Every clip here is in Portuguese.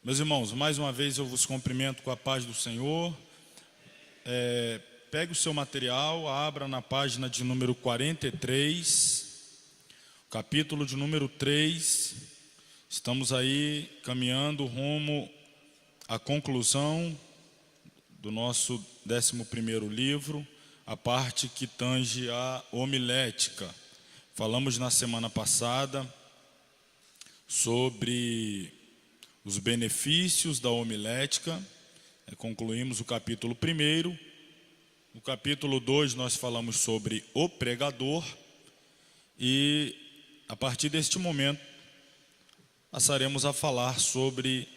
Meus irmãos, mais uma vez eu vos cumprimento com a paz do Senhor. Pegue o seu material, abra na página de número 43, capítulo de número 3. Estamos aí caminhando rumo à conclusão do nosso 11º livro, a parte que tange a homilética. Falamos na semana passada sobre os benefícios da homilética, concluímos o capítulo 1. No capítulo 2 nós falamos sobre o pregador e a partir deste momento passaremos a falar sobre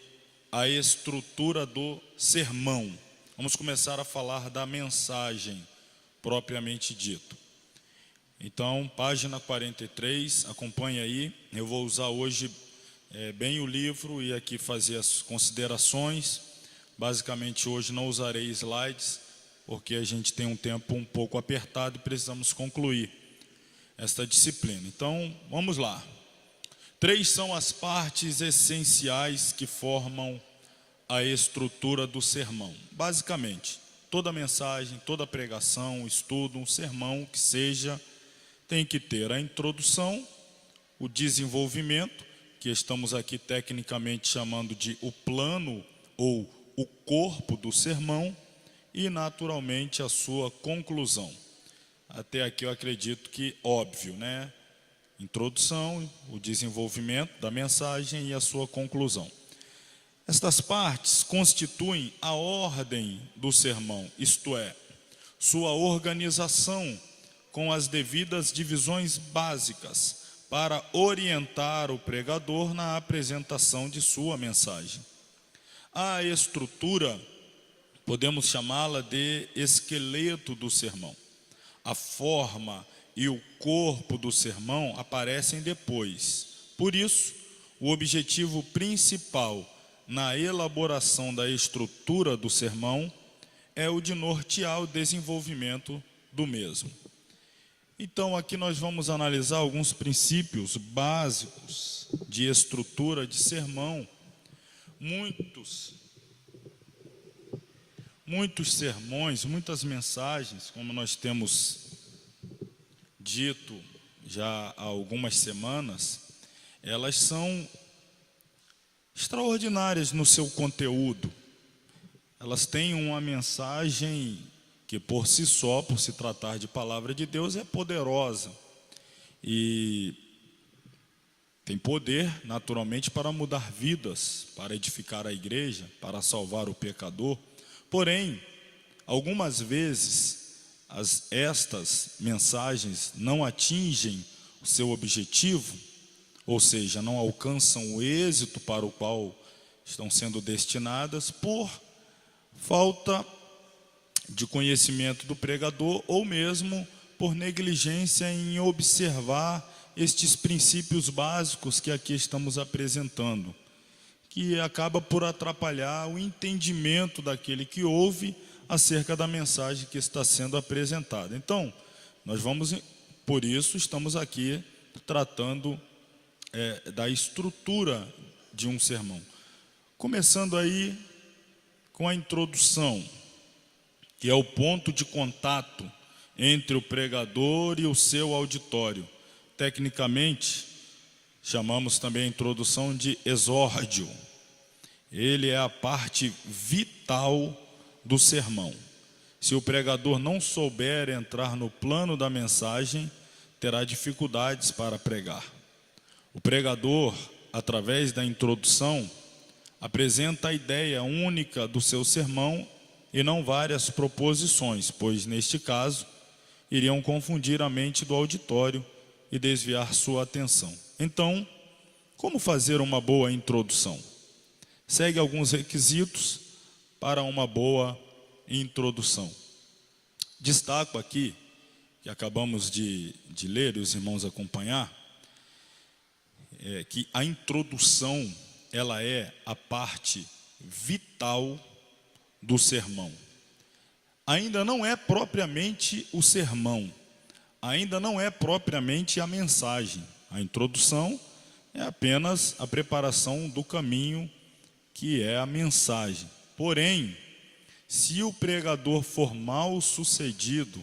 a estrutura do sermão. Vamos começar a falar da mensagem propriamente dito. Então, página 43, acompanhe aí. Eu vou usar hoje bem o livro e aqui fazer as considerações. Basicamente hoje não usarei slides, porque a gente tem um tempo um pouco apertado e precisamos concluir esta disciplina. Então, vamos lá. 3 são as partes essenciais que formam a estrutura do sermão. Basicamente, toda mensagem, toda pregação, estudo, um sermão que seja, tem que ter a introdução, o desenvolvimento, que estamos aqui tecnicamente chamando de o plano ou o corpo do sermão, e naturalmente a sua conclusão. Até aqui eu acredito que óbvio, né? Introdução, o desenvolvimento da mensagem e a sua conclusão. Estas partes constituem a ordem do sermão, isto é, sua organização com as devidas divisões básicas para orientar o pregador na apresentação de sua mensagem. A estrutura, podemos chamá-la de esqueleto do sermão. A forma e o corpo do sermão aparecem depois. Por isso, o objetivo principal na elaboração da estrutura do sermão é o de nortear o desenvolvimento do mesmo. Então, aqui nós vamos analisar alguns princípios básicos de estrutura de sermão. Muitos sermões, muitas mensagens, como nós temos dito já há algumas semanas, elas são extraordinárias no seu conteúdo. Elas têm uma mensagem que por si só, por se tratar de palavra de Deus, é poderosa e tem poder naturalmente para mudar vidas, para edificar a igreja, para salvar o pecador. Porém, algumas vezes estas mensagens não atingem o seu objetivo, ou seja, não alcançam o êxito para o qual estão sendo destinadas por falta de conhecimento do pregador ou mesmo por negligência em observar estes princípios básicos que aqui estamos apresentando, que acaba por atrapalhar o entendimento daquele que ouve acerca da mensagem que está sendo apresentada. Então, por isso estamos aqui tratando da estrutura de um sermão. Começando aí com a introdução, que é o ponto de contato entre o pregador e o seu auditório. Tecnicamente, chamamos também a introdução de exórdio. Ele é a parte vital do sermão. Se o pregador não souber entrar no plano da mensagem, terá dificuldades para pregar. O pregador, através da introdução, apresenta a ideia única do seu sermão e não várias proposições, pois neste caso iriam confundir a mente do auditório e desviar sua atenção. Então, como fazer uma boa introdução? Segue alguns requisitos para uma boa introdução. Destaco aqui, que acabamos de ler e os irmãos acompanhar, que a introdução, ela é a parte vital do sermão. Ainda não é propriamente o sermão, ainda não é propriamente a mensagem. A introdução é apenas a preparação do caminho que é a mensagem. Porém, se o pregador for mal sucedido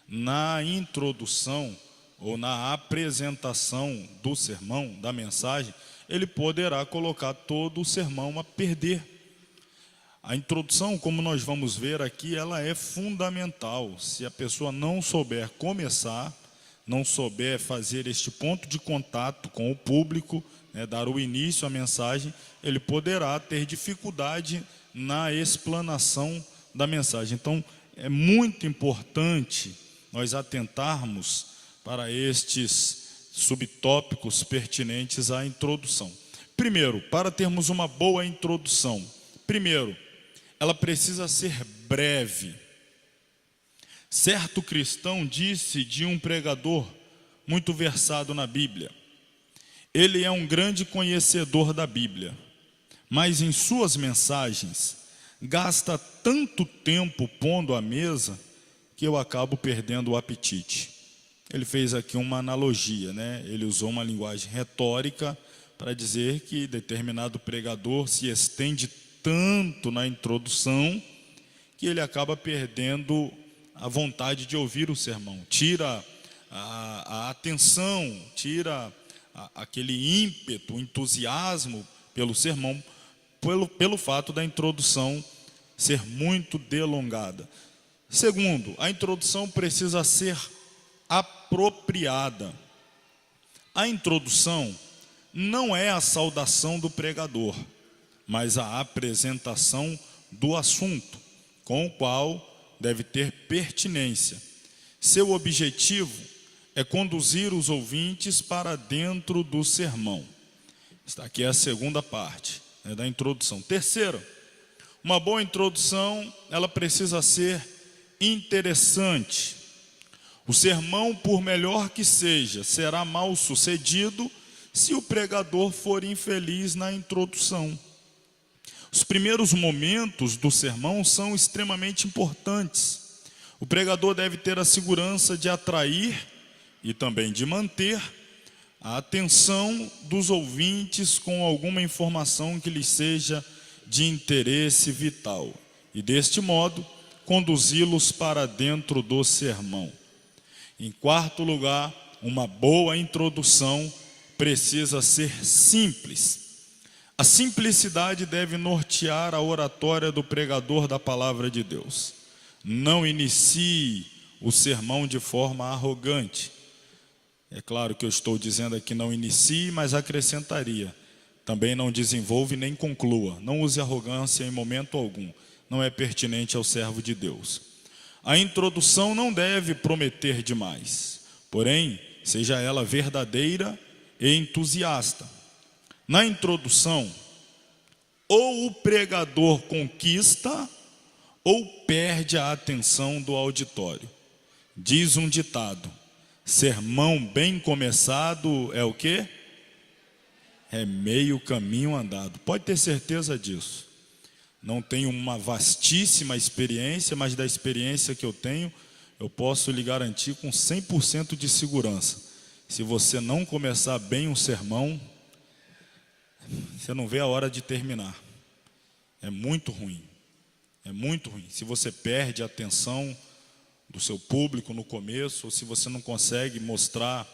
na introdução ou na apresentação do sermão, da mensagem, ele poderá colocar todo o sermão a perder. A introdução, como nós vamos ver aqui, ela é fundamental. Se a pessoa não souber começar, não souber fazer este ponto de contato com o público, dar o início à mensagem, ele poderá ter dificuldade na explanação da mensagem. Então, é muito importante nós atentarmos para estes subtópicos pertinentes à introdução. Primeiro, para termos uma boa introdução, ela precisa ser breve. Certo cristão disse de um pregador muito versado na Bíblia: ele é um grande conhecedor da Bíblia, mas em suas mensagens gasta tanto tempo pondo à mesa que eu acabo perdendo o apetite. Ele fez aqui uma analogia, Ele usou uma linguagem retórica para dizer que determinado pregador se estende tanto na introdução que ele acaba perdendo a vontade de ouvir o sermão, tira a atenção, tira aquele ímpeto, o entusiasmo pelo sermão, pelo fato da introdução ser muito delongada. Segundo, a introdução precisa ser apropriada. A introdução não é a saudação do pregador, mas a apresentação do assunto, com o qual deve ter pertinência. Seu objetivo é conduzir os ouvintes para dentro do sermão. Esta aqui é a segunda parte, da introdução. Terceiro, uma boa introdução, ela precisa ser interessante. O sermão, por melhor que seja, será mal sucedido se o pregador for infeliz na introdução. Os primeiros momentos do sermão são extremamente importantes. O pregador deve ter a segurança de atrair e também de manter a atenção dos ouvintes com alguma informação que lhes seja de interesse vital, e deste modo conduzi-los para dentro do sermão. Em quarto lugar, uma boa introdução precisa ser simples. A simplicidade deve nortear a oratória do pregador da palavra de Deus. Não inicie o sermão de forma arrogante. É claro que eu estou dizendo aqui não inicie, mas acrescentaria: também não desenvolva e nem conclua. Não use arrogância em momento algum. Não é pertinente ao servo de Deus. A introdução não deve prometer demais, porém, seja ela verdadeira e entusiasta. Na introdução, ou o pregador conquista ou perde a atenção do auditório. Diz um ditado: sermão bem começado é o quê? É meio caminho andado. Pode ter certeza disso. Não tenho uma vastíssima experiência, mas da experiência que eu tenho, eu posso lhe garantir com 100% de segurança. Se você não começar bem um sermão, você não vê a hora de terminar. É muito ruim. É muito ruim. Se você perde a atenção do seu público no começo, ou se você não consegue mostrar,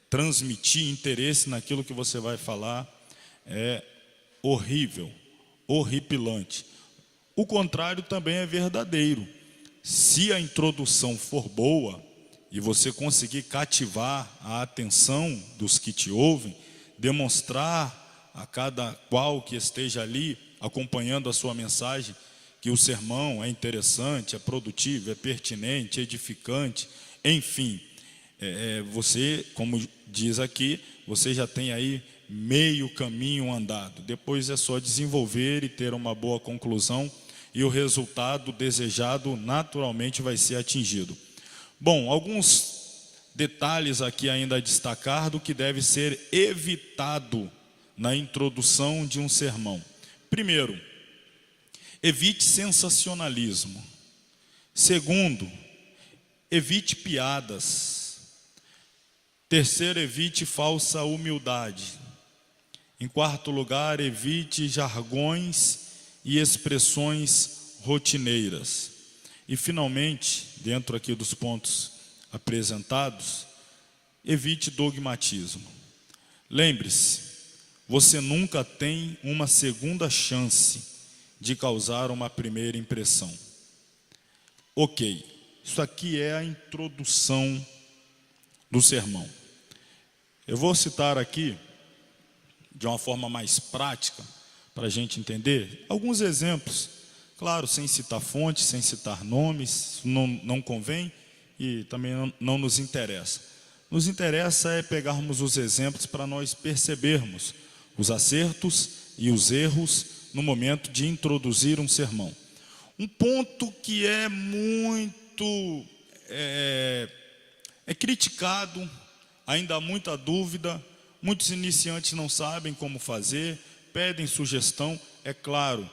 transmitir interesse naquilo que você vai falar, é horrível, horripilante. O contrário também é verdadeiro. Se a introdução for boa e você conseguir cativar a atenção dos que te ouvem, demonstrar a cada qual que esteja ali acompanhando a sua mensagem que o sermão é interessante, é produtivo, é pertinente, é edificante, enfim, você, como diz aqui, você já tem aí meio caminho andado. Depois é só desenvolver e ter uma boa conclusão, e o resultado desejado naturalmente vai ser atingido. Bom, alguns detalhes aqui ainda a destacar do que deve ser evitado na introdução de um sermão. Primeiro, evite sensacionalismo. Segundo, evite piadas. Terceiro, evite falsa humildade. Em quarto lugar, evite jargões e expressões rotineiras. E finalmente, dentro aqui dos pontos apresentados, evite dogmatismo. Lembre-se, você nunca tem uma segunda chance de causar uma primeira impressão. Ok, isso aqui é a introdução do sermão. Eu vou citar aqui, de uma forma mais prática, para a gente entender, alguns exemplos, claro, sem citar fontes, sem citar nomes, não convém e também não nos interessa. Nos interessa é pegarmos os exemplos para nós percebermos os acertos e os erros no momento de introduzir um sermão. Um ponto que é muito criticado, ainda há muita dúvida, muitos iniciantes não sabem como fazer, pedem sugestão. É claro,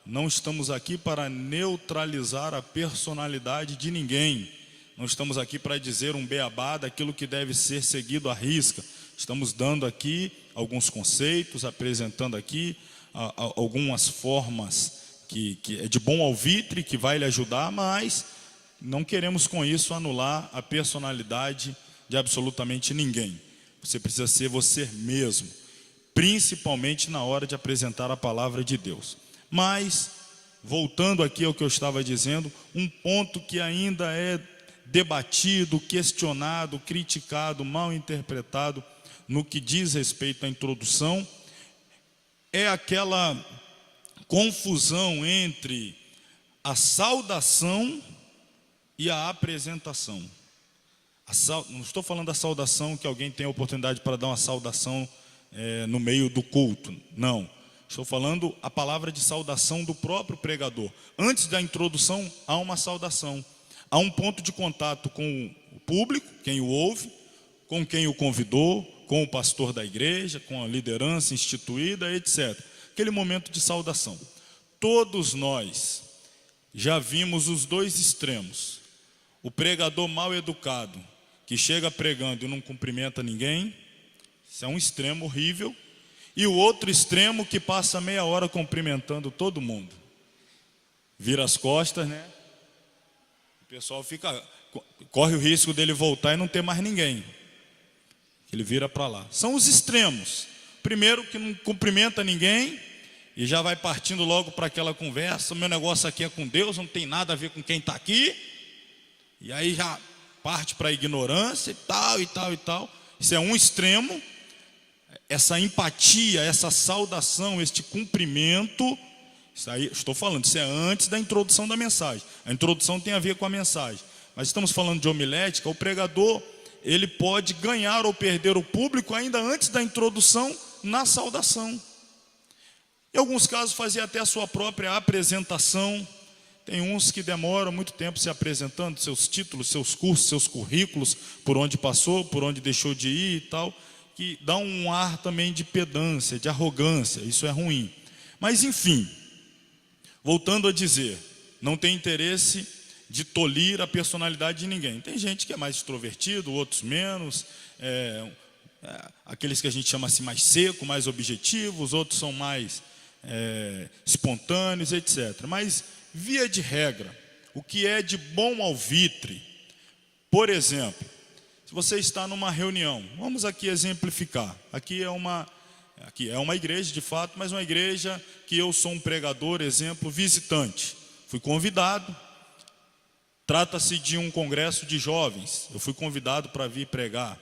não estamos aqui para neutralizar a personalidade de ninguém, não estamos aqui para dizer um beabá daquilo que deve ser seguido à risca. Estamos dando aqui alguns conceitos, apresentando aqui algumas formas que é de bom alvitre, que vai lhe ajudar, mas não queremos com isso anular a personalidade de absolutamente ninguém. Você precisa ser você mesmo, principalmente na hora de apresentar a palavra de Deus. Mas, voltando aqui ao que eu estava dizendo, um ponto que ainda é debatido, questionado, criticado, mal interpretado no que diz respeito à introdução, é aquela confusão entre a saudação e a apresentação. Não estou falando da saudação que alguém tem a oportunidade para dar uma saudação no meio do culto, não. Estou falando a palavra de saudação do próprio pregador. Antes da introdução, há uma saudação. Há um ponto de contato com o público, quem o ouve, com quem o convidou, com o pastor da igreja, com a liderança instituída, etc. Aquele momento de saudação. Todos nós já vimos os dois extremos. O pregador mal educado, que chega pregando e não cumprimenta ninguém, isso é um extremo horrível. E o outro extremo que passa meia hora cumprimentando todo mundo. Vira as costas, né? O pessoal corre o risco dele voltar e não ter mais ninguém. Ele vira para lá. São os extremos. Primeiro que não cumprimenta ninguém e já vai partindo logo para aquela conversa. O meu negócio aqui é com Deus, não tem nada a ver com quem está aqui. E aí já parte para a ignorância e tal, e tal, e tal. Isso é um extremo. Essa empatia, essa saudação, este cumprimento, isso aí, estou falando, isso é antes da introdução da mensagem. A introdução tem a ver com a mensagem. Mas estamos falando de homilética, o pregador, ele pode ganhar ou perder o público ainda antes da introdução na saudação. Em alguns casos fazia até a sua própria apresentação. Tem uns que demoram muito tempo se apresentando, seus títulos, seus cursos, seus currículos, por onde passou, por onde deixou de ir e tal, que dá um ar também de pedância, de arrogância. Isso é ruim. Mas enfim, voltando a dizer, não tem interesse de tolir a personalidade de ninguém. Tem gente que é mais extrovertido, outros menos, aqueles que a gente chama assim mais seco, mais objetivos, outros são mais espontâneos, etc. Mas, via de regra, o que é de bom alvitre, por exemplo, se você está numa reunião, vamos aqui exemplificar, aqui é uma igreja de fato, mas uma igreja que eu sou um pregador, exemplo, visitante, fui convidado, trata-se de um congresso de jovens, eu fui convidado para vir pregar,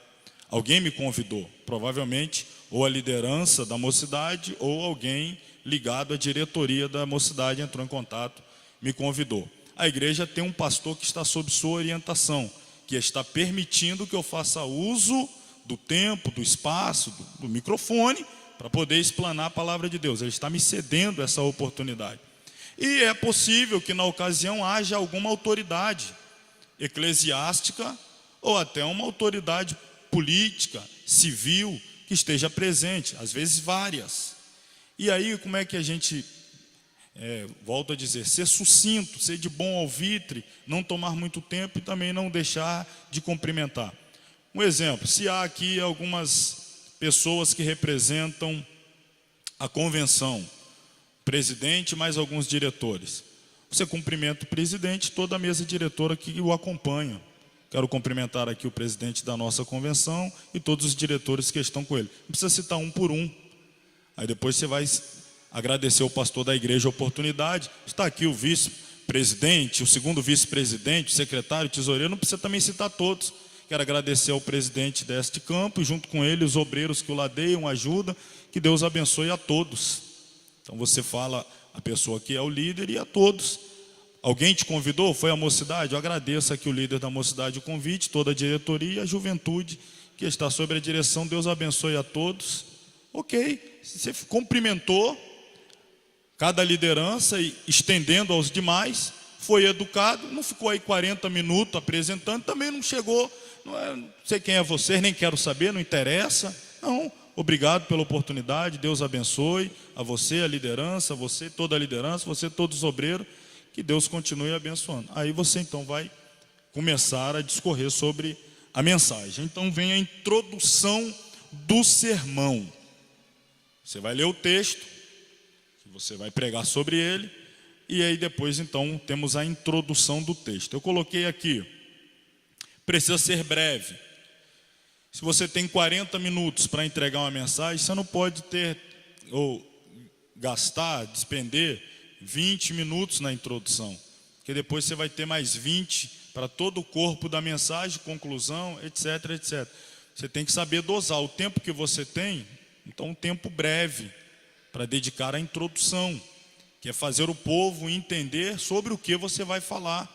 alguém me convidou, provavelmente ou a liderança da mocidade ou alguém ligado à diretoria da mocidade entrou em contato, me convidou. A igreja tem um pastor que está sob sua orientação, que está permitindo que eu faça uso do tempo, do espaço, do microfone, para poder explanar a palavra de Deus. Ele está me cedendo essa oportunidade. E é possível que na ocasião haja alguma autoridade eclesiástica ou até uma autoridade política, civil, que esteja presente, às vezes várias. E aí como é que a gente, volto a dizer, ser sucinto, ser de bom alvitre, não tomar muito tempo e também não deixar de cumprimentar. Um exemplo, se há aqui algumas pessoas que representam a convenção, presidente mais alguns diretores. Você cumprimenta o presidente, toda a mesa diretora que o acompanha. Quero cumprimentar aqui o presidente da nossa convenção e todos os diretores que estão com ele. Não precisa citar um por um. Aí depois você vai agradecer ao pastor da igreja a oportunidade. Está aqui o vice-presidente, o segundo vice-presidente, o secretário, o tesoureiro. Não precisa também citar todos. Quero agradecer ao presidente deste campo e junto com ele os obreiros que o ladeiam, ajudam. Que Deus abençoe a todos. Então você fala a pessoa que é o líder e a todos. Alguém te convidou? Foi a mocidade? Eu agradeço aqui o líder da mocidade o convite, toda a diretoria e a juventude que está sob a direção. Deus abençoe a todos. Ok, você cumprimentou cada liderança e estendendo aos demais, foi educado, não ficou aí 40 minutos apresentando, também não chegou, não sei quem é você, nem quero saber, não interessa. Não, obrigado pela oportunidade, Deus abençoe a você, a liderança, você, toda a liderança, você, todos os obreiros, que Deus continue abençoando. Aí você então vai começar a discorrer sobre a mensagem. Então vem a introdução do sermão. Você vai ler o texto, você vai pregar sobre ele, e aí depois então temos a introdução do texto. Eu coloquei aqui, precisa ser breve. Se você tem 40 minutos para entregar uma mensagem, você não pode ter, ou gastar, despender 20 minutos na introdução, porque depois você vai ter mais 20 para todo o corpo da mensagem, conclusão, etc, etc. Você tem que saber dosar o tempo que você tem, então um tempo breve, para dedicar à introdução, que é fazer o povo entender sobre o que você vai falar,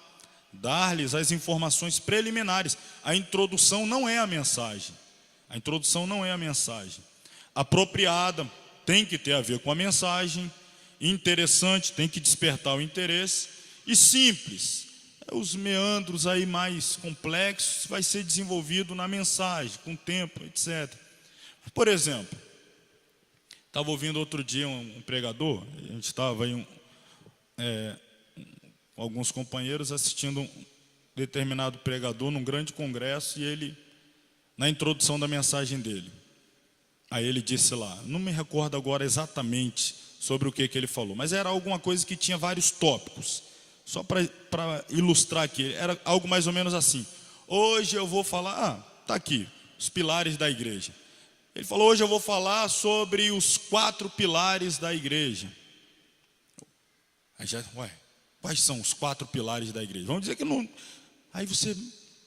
dar-lhes as informações preliminares. A introdução não é a mensagem. A introdução não é a mensagem. Apropriada tem que ter a ver com a mensagem, interessante tem que despertar o interesse, e simples, os meandros aí mais complexos vai ser desenvolvido na mensagem, com tempo, etc. Por exemplo, estava ouvindo outro dia um pregador, a gente estava aí com alguns companheiros assistindo um determinado pregador num grande congresso, e ele, na introdução da mensagem dele, aí ele disse lá, não me recordo agora exatamente sobre o que ele falou, mas era alguma coisa que tinha vários tópicos, só para ilustrar aqui, era algo mais ou menos assim. Hoje eu vou falar, está aqui, os pilares da igreja. Ele falou, hoje eu vou falar sobre os 4 pilares da igreja. Aí já, quais são os 4 pilares da igreja? Vamos dizer que não... Aí você,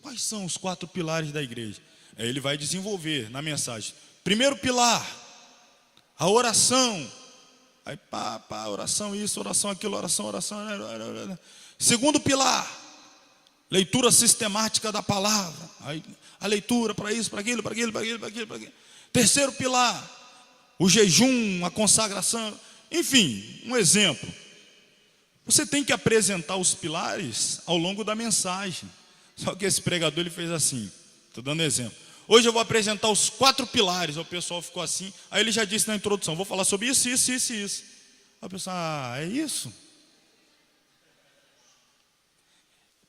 quais são os 4 pilares da igreja? Aí ele vai desenvolver na mensagem. Primeiro pilar, a oração. Aí oração isso, oração aquilo, oração. Segundo pilar, leitura sistemática da palavra. Aí a leitura para isso, para aquilo. Terceiro pilar, o jejum, a consagração. Enfim, um exemplo. Você tem que apresentar os pilares ao longo da mensagem. Só que esse pregador ele fez assim, estou dando exemplo. Hoje eu vou apresentar os 4 pilares. O pessoal ficou assim. Aí ele já disse na introdução, vou falar sobre isso. Aí o pessoal, é isso?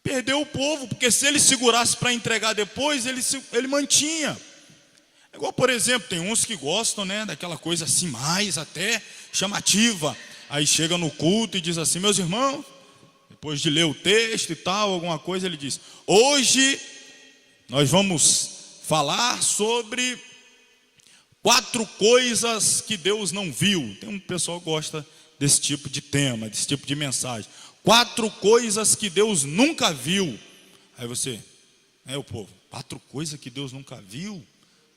Perdeu o povo, porque se ele segurasse para entregar depois, ele mantinha. É igual, por exemplo, tem uns que gostam, daquela coisa assim, mais até chamativa. Aí chega no culto e diz assim, meus irmãos, depois de ler o texto e tal, alguma coisa, ele diz, hoje nós vamos falar sobre 4 coisas que Deus não viu. Tem um pessoal que gosta desse tipo de tema, desse tipo de mensagem. 4 coisas que Deus nunca viu. Aí você, o povo, 4 coisas que Deus nunca viu?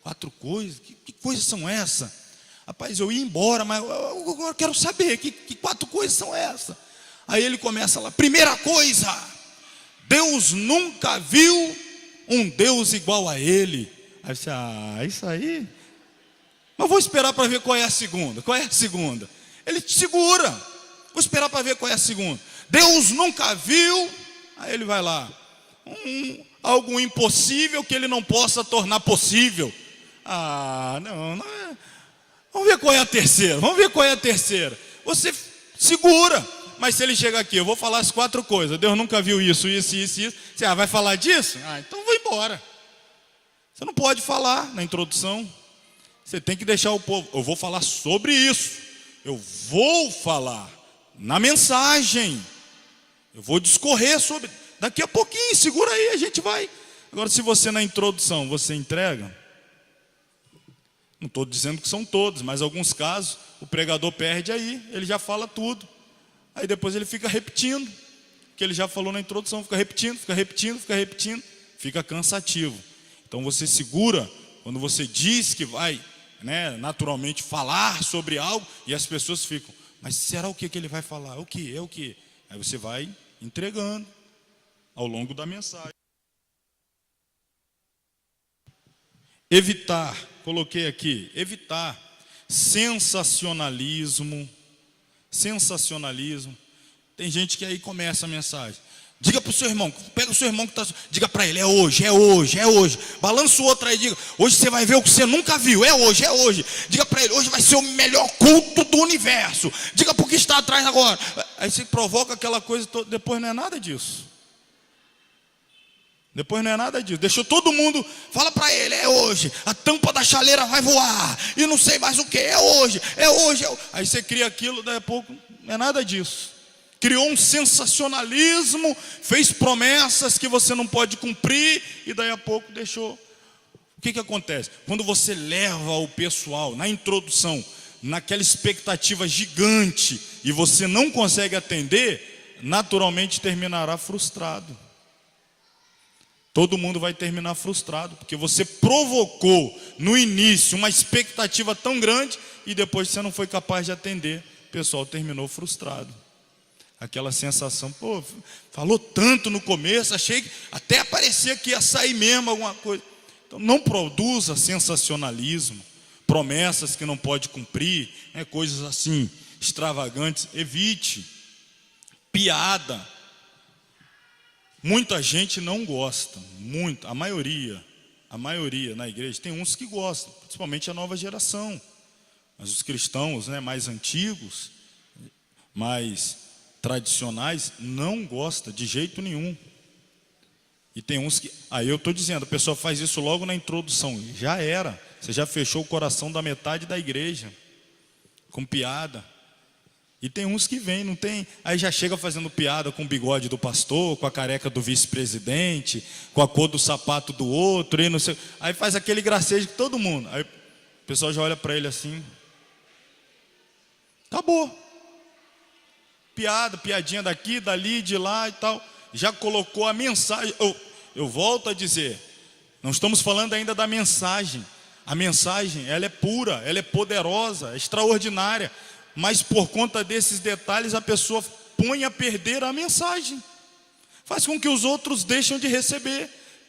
4 coisas? Que coisas são essas? Rapaz, eu ia embora, mas eu quero saber, que 4 coisas são essas? Aí ele começa lá, primeira coisa, Deus nunca viu um Deus igual a ele. Aí você, isso aí? Mas vou esperar para ver qual é a segunda. Qual é a segunda? Ele te segura. Vou esperar para ver qual é a segunda. Deus nunca viu. Aí ele vai lá. Algo impossível que ele não possa tornar possível. Não é. Vamos ver qual é a terceira. Você segura. Mas se ele chegar aqui, eu vou falar as 4 coisas. Deus nunca viu isso. Você vai falar disso? Então vou embora. Você não pode falar na introdução. Você tem que deixar o povo. Eu vou falar sobre isso. eu vou falar na mensagem. Eu vou discorrer sobre, daqui a pouquinho, segura aí, a gente vai. Agora, se você na introdução, você entrega, não estou dizendo que são todos, mas alguns casos, o pregador perde aí, ele já fala tudo. Aí depois ele fica repetindo, que ele já falou na introdução, fica repetindo, fica cansativo. Então você segura, quando você diz que vai, naturalmente falar sobre algo, e as pessoas ficam, mas será o que ele vai falar? O que? É o que? Aí você vai entregando ao longo da mensagem. Evitar, coloquei aqui, evitar sensacionalismo. Tem gente que aí começa a mensagem. Diga para o seu irmão, pega o seu irmão que está, diga para ele, é hoje. Balança o outro aí, diga, hoje você vai ver o que você nunca viu, é hoje. Diga para ele, hoje vai ser o melhor culto do universo. Diga para o que está atrás agora. Aí você provoca aquela coisa toda, depois não é nada disso. Deixou todo mundo, fala para ele, é hoje, a tampa da chaleira vai voar, e não sei mais o que, é hoje. Aí você cria aquilo, daí a pouco, não é nada disso. Criou um sensacionalismo, fez promessas que você não pode cumprir, e daí a pouco deixou. O que acontece? Quando você leva o pessoal, na introdução, naquela expectativa gigante, e você não consegue atender, naturalmente terminará frustrado. Todo mundo vai terminar frustrado, porque você provocou no início uma expectativa tão grande e depois você não foi capaz de atender. O pessoal terminou frustrado. Aquela sensação, falou tanto no começo, achei que até parecia que ia sair mesmo alguma coisa. Então não produza sensacionalismo, promessas que não pode cumprir, coisas assim extravagantes. Evite piada. Muita gente não gosta, a maioria na igreja, tem uns que gostam, principalmente a nova geração, mas os cristãos, mais antigos, mais tradicionais, não gostam de jeito nenhum. E tem uns que, aí eu estou dizendo, a pessoa faz isso logo na introdução, já era, você já fechou o coração da metade da igreja, com piada. E tem uns que vêm, não tem, aí já chega fazendo piada com o bigode do pastor, com a careca do vice-presidente, com a cor do sapato do outro, e não sei, aí faz aquele gracejo de todo mundo. Aí o pessoal já olha para ele assim, acabou. Piadinha daqui, dali, de lá e tal. Já colocou a mensagem. Eu volto a dizer, não estamos falando ainda da mensagem. A mensagem, ela é pura, ela é poderosa, é extraordinária. Mas por conta desses detalhes a pessoa põe a perder a mensagem. Faz com que os outros deixem de receber.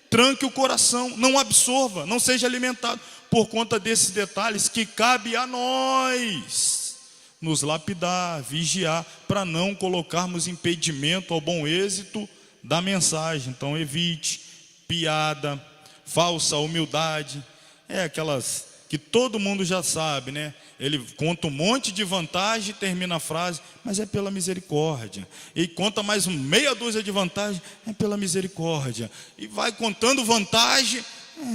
Tranque o coração, não absorva, não seja alimentado. Por conta desses detalhes que cabe a nós nos lapidar, vigiar, para não colocarmos impedimento ao bom êxito da mensagem. Então evite piada, falsa humildade, aquelas que todo mundo já sabe, Ele conta um monte de vantagem e termina a frase, mas é pela misericórdia. E conta mais meia dúzia de vantagens, é pela misericórdia. E vai contando vantagem,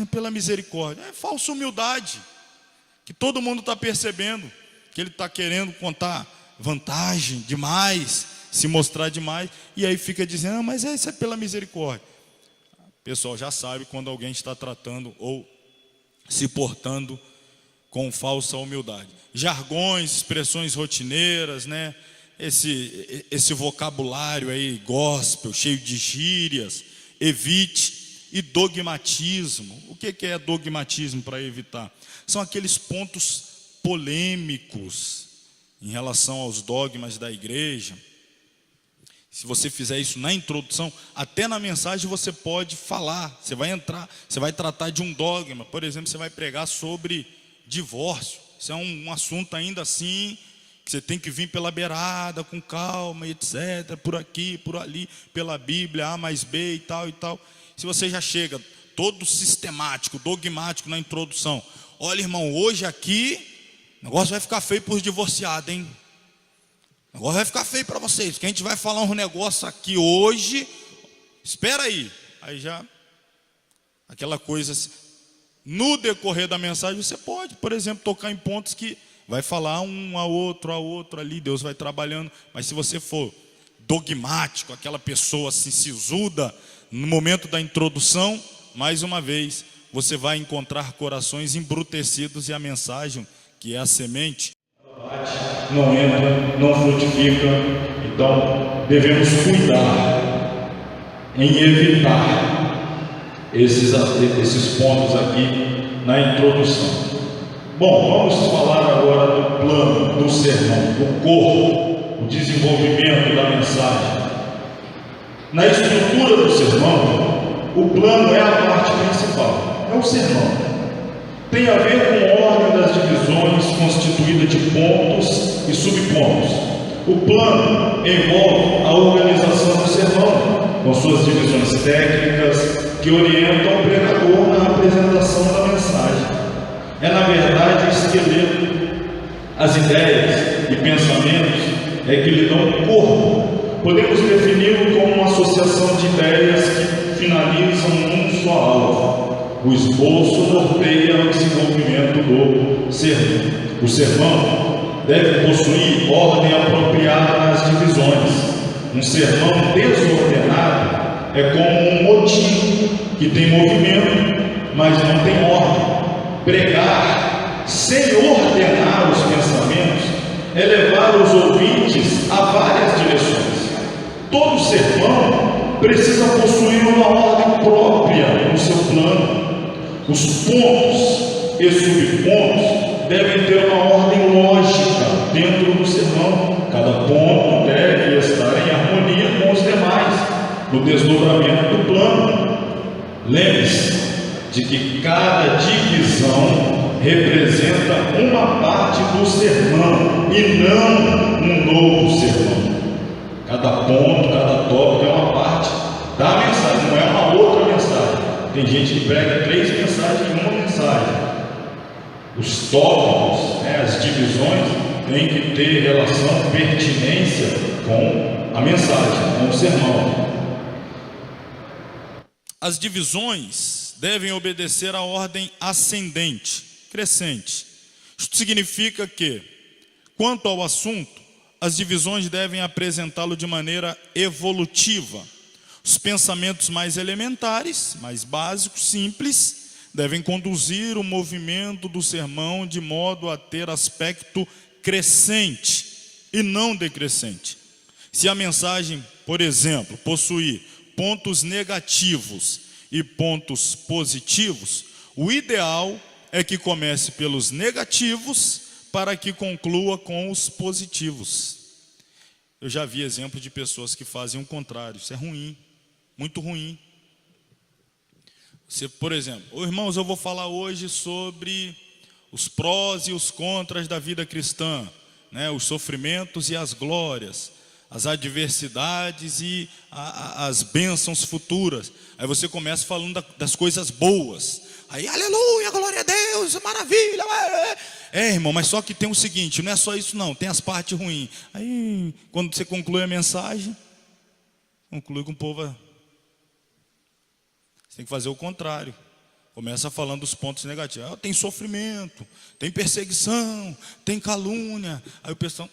é pela misericórdia. É falsa humildade, que todo mundo está percebendo, que ele está querendo contar vantagem demais, se mostrar demais, e aí fica dizendo, mas isso é pela misericórdia. O pessoal já sabe quando alguém está tratando ou se portando com falsa humildade. Jargões, expressões rotineiras, esse vocabulário aí gospel, cheio de gírias, evite. E dogmatismo. O que é dogmatismo para evitar? São aqueles pontos polêmicos em relação aos dogmas da igreja. Se você fizer isso na introdução, até na mensagem você pode falar. Você vai entrar, você vai tratar de um dogma. Por exemplo, você vai pregar sobre divórcio. Isso é um assunto ainda assim, que você tem que vir pela beirada, com calma, etc. Por aqui, por ali, pela Bíblia, A mais B e tal e tal. Se você já chega todo sistemático, dogmático na introdução. Olha, irmão, hoje aqui, o negócio vai ficar feio para os divorciados, hein? O negócio vai ficar feio para vocês, que a gente vai falar um negócio aqui hoje. Espera aí. Aí já, aquela coisa assim. No decorrer da mensagem, você pode, por exemplo, tocar em pontos que vai falar um a outro ali, Deus vai trabalhando. Mas se você for dogmático, aquela pessoa assim sisuda, no momento da introdução, mais uma vez, você vai encontrar corações embrutecidos e a mensagem, que é a semente, não entra, não frutifica. Então, devemos cuidar em evitar esses pontos aqui na introdução. Bom, vamos falar agora do plano, do sermão, do corpo, o desenvolvimento da mensagem. Na estrutura do sermão, o plano é a parte principal, é o sermão. Tem a ver com a ordem das divisões, constituída de pontos e subpontos. O plano envolve a organização do sermão, com suas divisões técnicas, que orientam o pregador na apresentação da mensagem. É, na verdade, o esqueleto. As ideias e pensamentos é que lhe dão corpo. Podemos defini-lo como uma associação de ideias que finalizam num só alvo. O esboço norteia o desenvolvimento do sermão. O sermão deve possuir ordem apropriada nas divisões. Um sermão desordenado é como um motim que tem movimento, mas não tem ordem. Pregar sem ordenar os pensamentos é levar os ouvintes a várias direções. Todo sermão precisa possuir uma ordem própria no seu plano. Os pontos e subpontos devem ter uma ordem lógica dentro do sermão. Cada ponto deve estar em harmonia com os demais no desdobramento do plano. Lembre-se de que cada divisão representa uma parte do sermão e não um novo sermão. Cada ponto, cada tópico é uma parte da mensagem, não é uma outra mensagem. Tem gente que prega 3 mensagens em uma mensagem. Os tópicos, as divisões, têm que ter relação, pertinência com a mensagem, com o sermão. As divisões devem obedecer à ordem ascendente, crescente. Isto significa que, quanto ao assunto, as divisões devem apresentá-lo de maneira evolutiva. Os pensamentos mais elementares, mais básicos, simples, devem conduzir o movimento do sermão de modo a ter aspecto crescente e não decrescente. Se a mensagem, por exemplo, possuir pontos negativos e pontos positivos, o ideal é que comece pelos negativos para que conclua com os positivos. Eu já vi exemplo de pessoas que fazem o contrário. Isso é ruim, muito ruim. Você, por exemplo, irmãos, eu vou falar hoje sobre os prós e os contras da vida cristã, os sofrimentos e as glórias, as adversidades e as bênçãos futuras. Aí você começa falando das coisas boas. Aí, aleluia, glória a Deus, maravilha. Irmão, mas só que tem o seguinte, não é só isso não, tem as partes ruins. Aí, quando você conclui a mensagem, conclui com o povo. Você tem que fazer o contrário. Começa falando dos pontos negativos. Tem sofrimento, tem perseguição, tem calúnia. Aí o pessoal,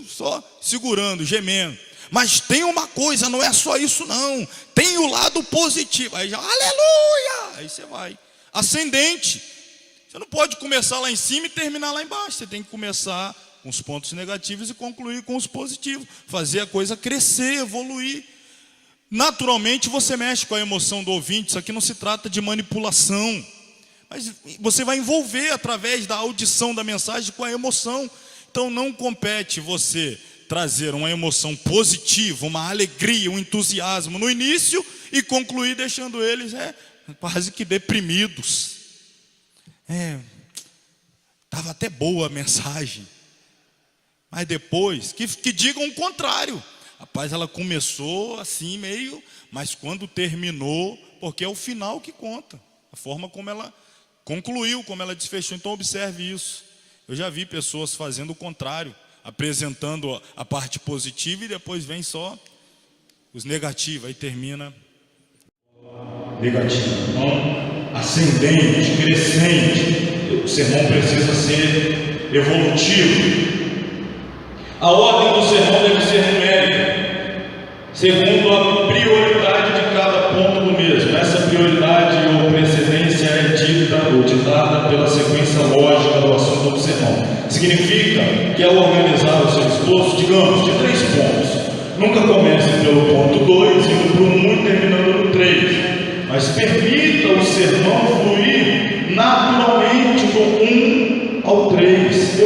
só segurando, gemendo. Mas tem uma coisa, não é só isso não. Tem o lado positivo. Aí já, aleluia! Aí você vai. Ascendente. Você não pode começar lá em cima e terminar lá embaixo. Você tem que começar com os pontos negativos e concluir com os positivos. Fazer a coisa crescer, evoluir. Naturalmente você mexe com a emoção do ouvinte. Isso aqui não se trata de manipulação. Mas você vai envolver através da audição da mensagem com a emoção. Então não compete você trazer uma emoção positiva, uma alegria, um entusiasmo no início e concluir deixando eles quase que deprimidos. Estava até boa a mensagem, mas depois que digam o contrário. Rapaz, ela começou assim meio, mas quando terminou, porque é o final que conta, a forma como ela concluiu, como ela desfechou. Então observe isso. Eu já vi pessoas fazendo o contrário, apresentando a parte positiva e depois vem só os negativos, aí termina negativo. Então, ascendente, crescente, o sermão precisa ser evolutivo. A ordem do sermão deve ser numérica, segundo a prioridade de cada ponto do mesmo. Essa prioridade ou precedência é dita ou ditada pela sequência lógica do assunto do sermão. Significa que ao organizar o seu esboço, digamos, de 3 pontos, nunca comece pelo ponto 2, indo para o 1 e terminando no 3, mas permita o sermão fluir naturalmente do 1 ao 3,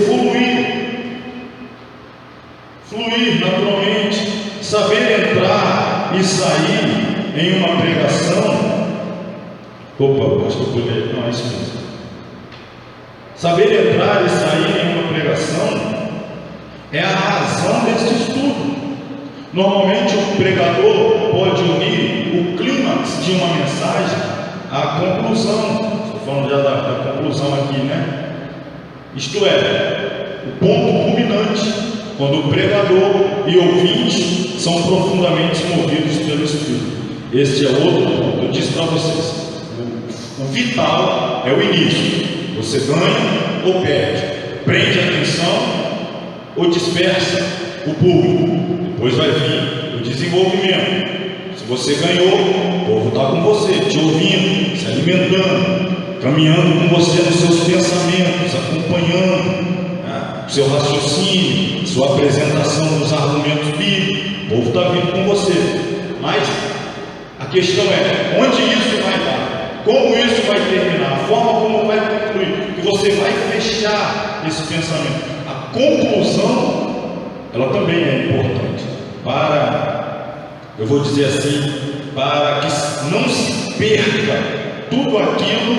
fluir naturalmente, saber entrar e sair em uma pregação. Opa, acho que eu pulei, não, é isso mesmo. Saber entrar e sair em uma pregação é a razão deste estudo. Normalmente o pregador pode unir o clímax de uma mensagem à conclusão. Estou falando já da conclusão aqui, né? Isto é, o ponto culminante, quando o pregador e ouvinte são profundamente movidos pelo Espírito. Este é outro ponto. Eu disse para vocês, o vital é o início. Você ganha ou perde, prende a atenção ou dispersa o público. Depois vai vir o desenvolvimento. Se você ganhou, o povo está com você, te ouvindo, se alimentando, caminhando com você nos seus pensamentos, acompanhando, né, o seu raciocínio, sua apresentação dos argumentos bíblicos. O povo está vindo com você. Mas a questão é, onde isso vai dar? Como isso vai terminar? A forma como vai concluir? Que você vai fechar esse pensamento. A conclusão, ela também é importante para, eu vou dizer assim, para que não se perca tudo aquilo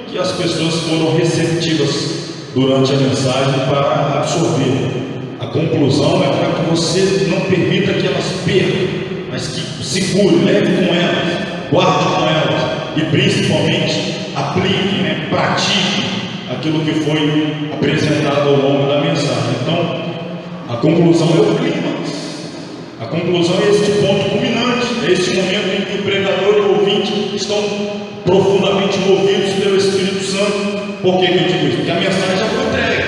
que as pessoas foram receptivas durante a mensagem para absorver. A conclusão é para que você não permita que elas percam, mas que segure, leve com elas, guarde com elas e principalmente aplique, né, pratique aquilo que foi apresentado ao longo da mensagem. Então, a conclusão é o clímax. A conclusão é este ponto culminante, é este momento em que o pregador e o ouvinte estão profundamente movidos pelo Espírito Santo. Por que eu digo isso? Porque a mensagem já foi entregue.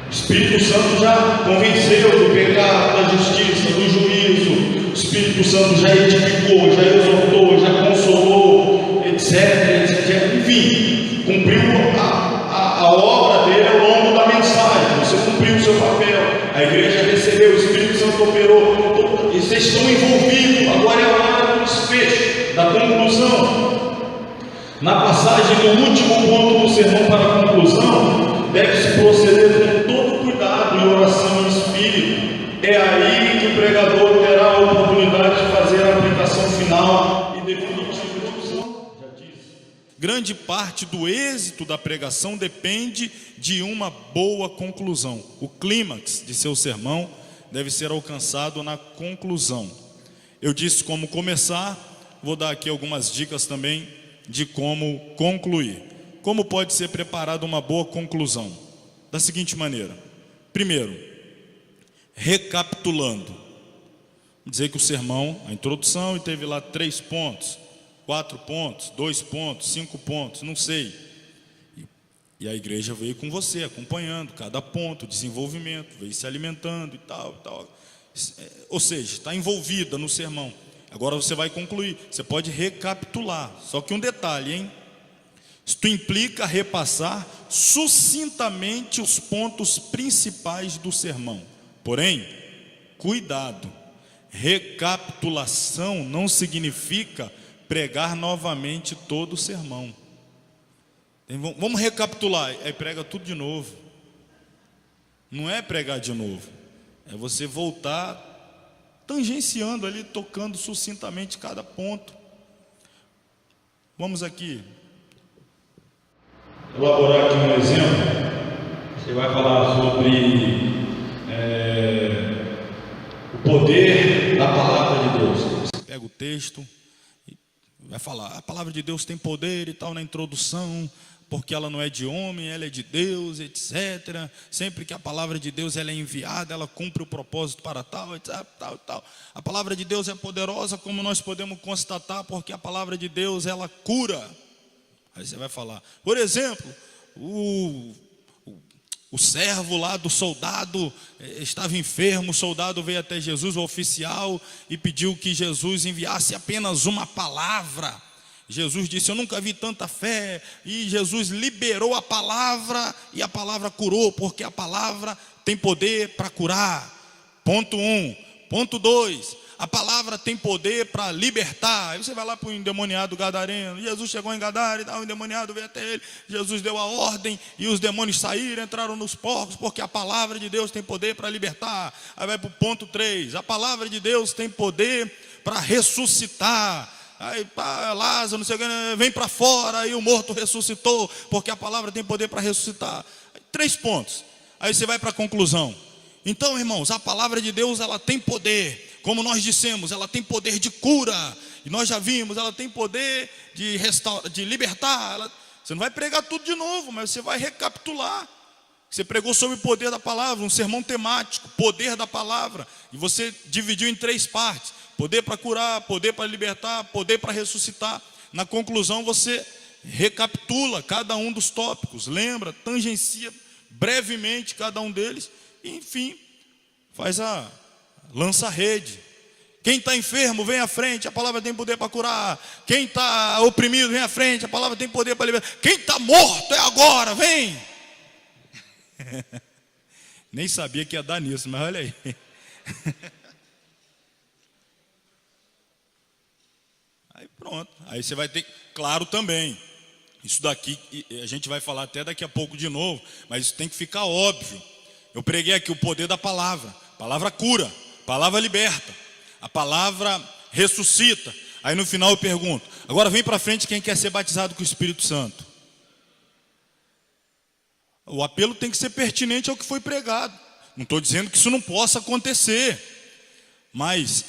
O Espírito Santo já convenceu do pecado, da justiça, do juízo. O Espírito Santo já edificou, já exortou, já consolou, etc. Enfim, cumpriu a obra dele ao longo da mensagem. Você cumpriu o seu papel, a igreja recebeu, o Espírito Santo operou, e vocês estão envolvidos. Agora é a hora do desfecho, da conclusão. Na passagem do último ponto do sermão para a conclusão, deve-se proceder com todo cuidado e oração em espírito. É aí que o pregador terá a oportunidade de fazer a aplicação final e definitiva. Grande parte do êxito da pregação depende de uma boa conclusão. O clímax de seu sermão deve ser alcançado na conclusão. Eu disse como começar, vou dar aqui algumas dicas também de como concluir. Como pode ser preparada uma boa conclusão? Da seguinte maneira: primeiro, recapitulando. Vamos dizer que o sermão, a introdução, e teve lá 3 pontos, 4 pontos, 2 pontos, 5 pontos, não sei. E a igreja veio com você, acompanhando cada ponto, desenvolvimento, veio se alimentando e tal, e tal. Ou seja, está envolvida no sermão. Agora você vai concluir, você pode recapitular. Só que um detalhe, hein? Isto implica repassar sucintamente os pontos principais do sermão. Porém, cuidado, recapitulação não significa pregar novamente todo o sermão. Vamos recapitular, aí prega tudo de novo. Não é pregar de novo, é você voltar tangenciando ali, tocando sucintamente cada ponto. Vamos aqui elaborar aqui um exemplo. Você vai falar sobre o poder da palavra de Deus. Você pega o texto e vai falar, a palavra de Deus tem poder e tal na introdução, porque ela não é de homem, ela é de Deus, etc. Sempre que a palavra de Deus ela é enviada, ela cumpre o propósito para tal, etc, tal. A palavra de Deus é poderosa, como nós podemos constatar, porque a palavra de Deus ela cura. Aí você vai falar, por exemplo, o servo lá do soldado estava enfermo, o soldado veio até Jesus, o oficial, e pediu que Jesus enviasse apenas uma palavra. Jesus disse: eu nunca vi tanta fé. E Jesus liberou a palavra, e a palavra curou, porque a palavra tem poder para curar. Ponto 1. Ponto 2, a palavra tem poder para libertar. Aí você vai lá para o endemoniado gadareno. Jesus chegou em Gadara e o endemoniado veio até ele. Jesus deu a ordem e os demônios saíram, entraram nos porcos, porque a palavra de Deus tem poder para libertar. Aí vai para o ponto 3, a palavra de Deus tem poder para ressuscitar. Aí Lázaro, não sei o que, vem para fora, e o morto ressuscitou, porque a palavra tem poder para ressuscitar. 3 pontos. Aí você vai para a conclusão. Então, irmãos, a palavra de Deus, ela tem poder, como nós dissemos, ela tem poder de cura, e nós já vimos, ela tem poder de libertar. Você não vai pregar tudo de novo, mas você vai recapitular. Você pregou sobre o poder da palavra, um sermão temático, poder da palavra, e você dividiu em 3 partes: poder para curar, poder para libertar, poder para ressuscitar. Na conclusão você recapitula cada um dos tópicos, lembra, tangencia brevemente cada um deles, e enfim, lança a rede. Quem está enfermo, vem à frente, a palavra tem poder para curar. Quem está oprimido, vem à frente, a palavra tem poder para libertar. Quem está morto, é agora, vem. Nem sabia que ia dar nisso, mas olha aí. Aí pronto, aí você vai ter, claro também, isso daqui a gente vai falar até daqui a pouco de novo, mas isso tem que ficar óbvio. Eu preguei aqui o poder da palavra. A palavra cura, a palavra liberta, a palavra ressuscita. Aí no final eu pergunto: agora vem para frente quem quer ser batizado com o Espírito Santo. O apelo tem que ser pertinente ao que foi pregado. Não estou dizendo que isso não possa acontecer, mas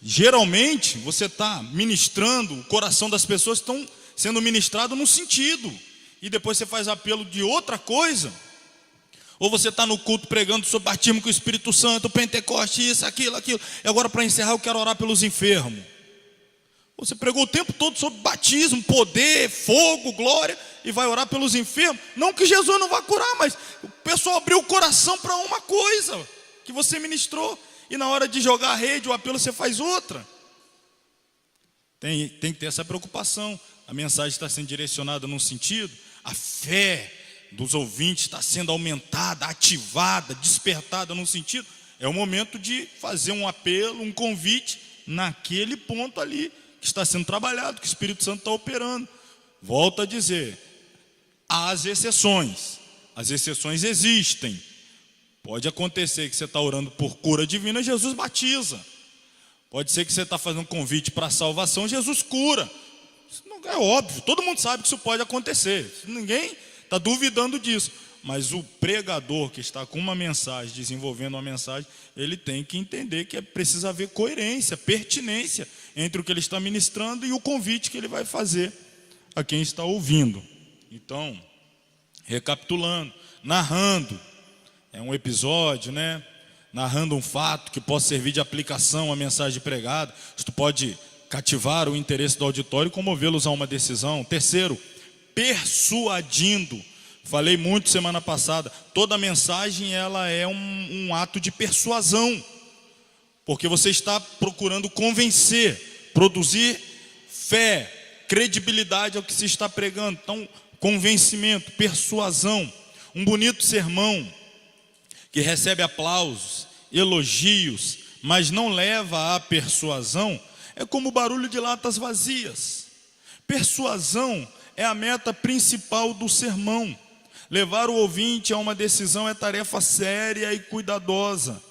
geralmente você está ministrando, o coração das pessoas estão sendo ministrado num sentido, e depois você faz apelo de outra coisa. Ou você está no culto pregando sobre batismo com o Espírito Santo, Pentecoste, isso, aquilo, e agora para encerrar eu quero orar pelos enfermos. Você pregou o tempo todo sobre batismo, poder, fogo, glória, e vai orar pelos enfermos. Não que Jesus não vá curar, mas o pessoal abriu o coração para uma coisa que você ministrou, e na hora de jogar a rede, o apelo você faz outra. Tem que ter essa preocupação. A mensagem está sendo direcionada num sentido, a fé dos ouvintes está sendo aumentada, ativada, despertada num sentido. É o momento de fazer um apelo, um convite naquele ponto ali que está sendo trabalhado, que o Espírito Santo está operando. Volto a dizer, há as exceções existem. Pode acontecer que você está orando por cura divina, Jesus batiza. Pode ser que você está fazendo um convite para a salvação, Jesus cura. Isso não é óbvio, todo mundo sabe que isso pode acontecer, ninguém está duvidando disso. Mas o pregador que está com uma mensagem, desenvolvendo uma mensagem, ele tem que entender que precisa haver coerência, pertinência entre o que ele está ministrando e o convite que ele vai fazer a quem está ouvindo. Então, recapitulando, narrando, é um episódio, né? Narrando um fato que possa servir de aplicação à mensagem pregada. Isto pode cativar o interesse do auditório e comovê-los a uma decisão. Terceiro, persuadindo. Falei muito semana passada, toda mensagem ela é um ato de persuasão, porque você está procurando convencer, produzir fé, credibilidade ao que se está pregando. Então, convencimento, persuasão. Um bonito sermão que recebe aplausos, elogios, mas não leva à persuasão, é como o barulho de latas vazias. Persuasão é a meta principal do sermão. Levar o ouvinte a uma decisão é tarefa séria e cuidadosa,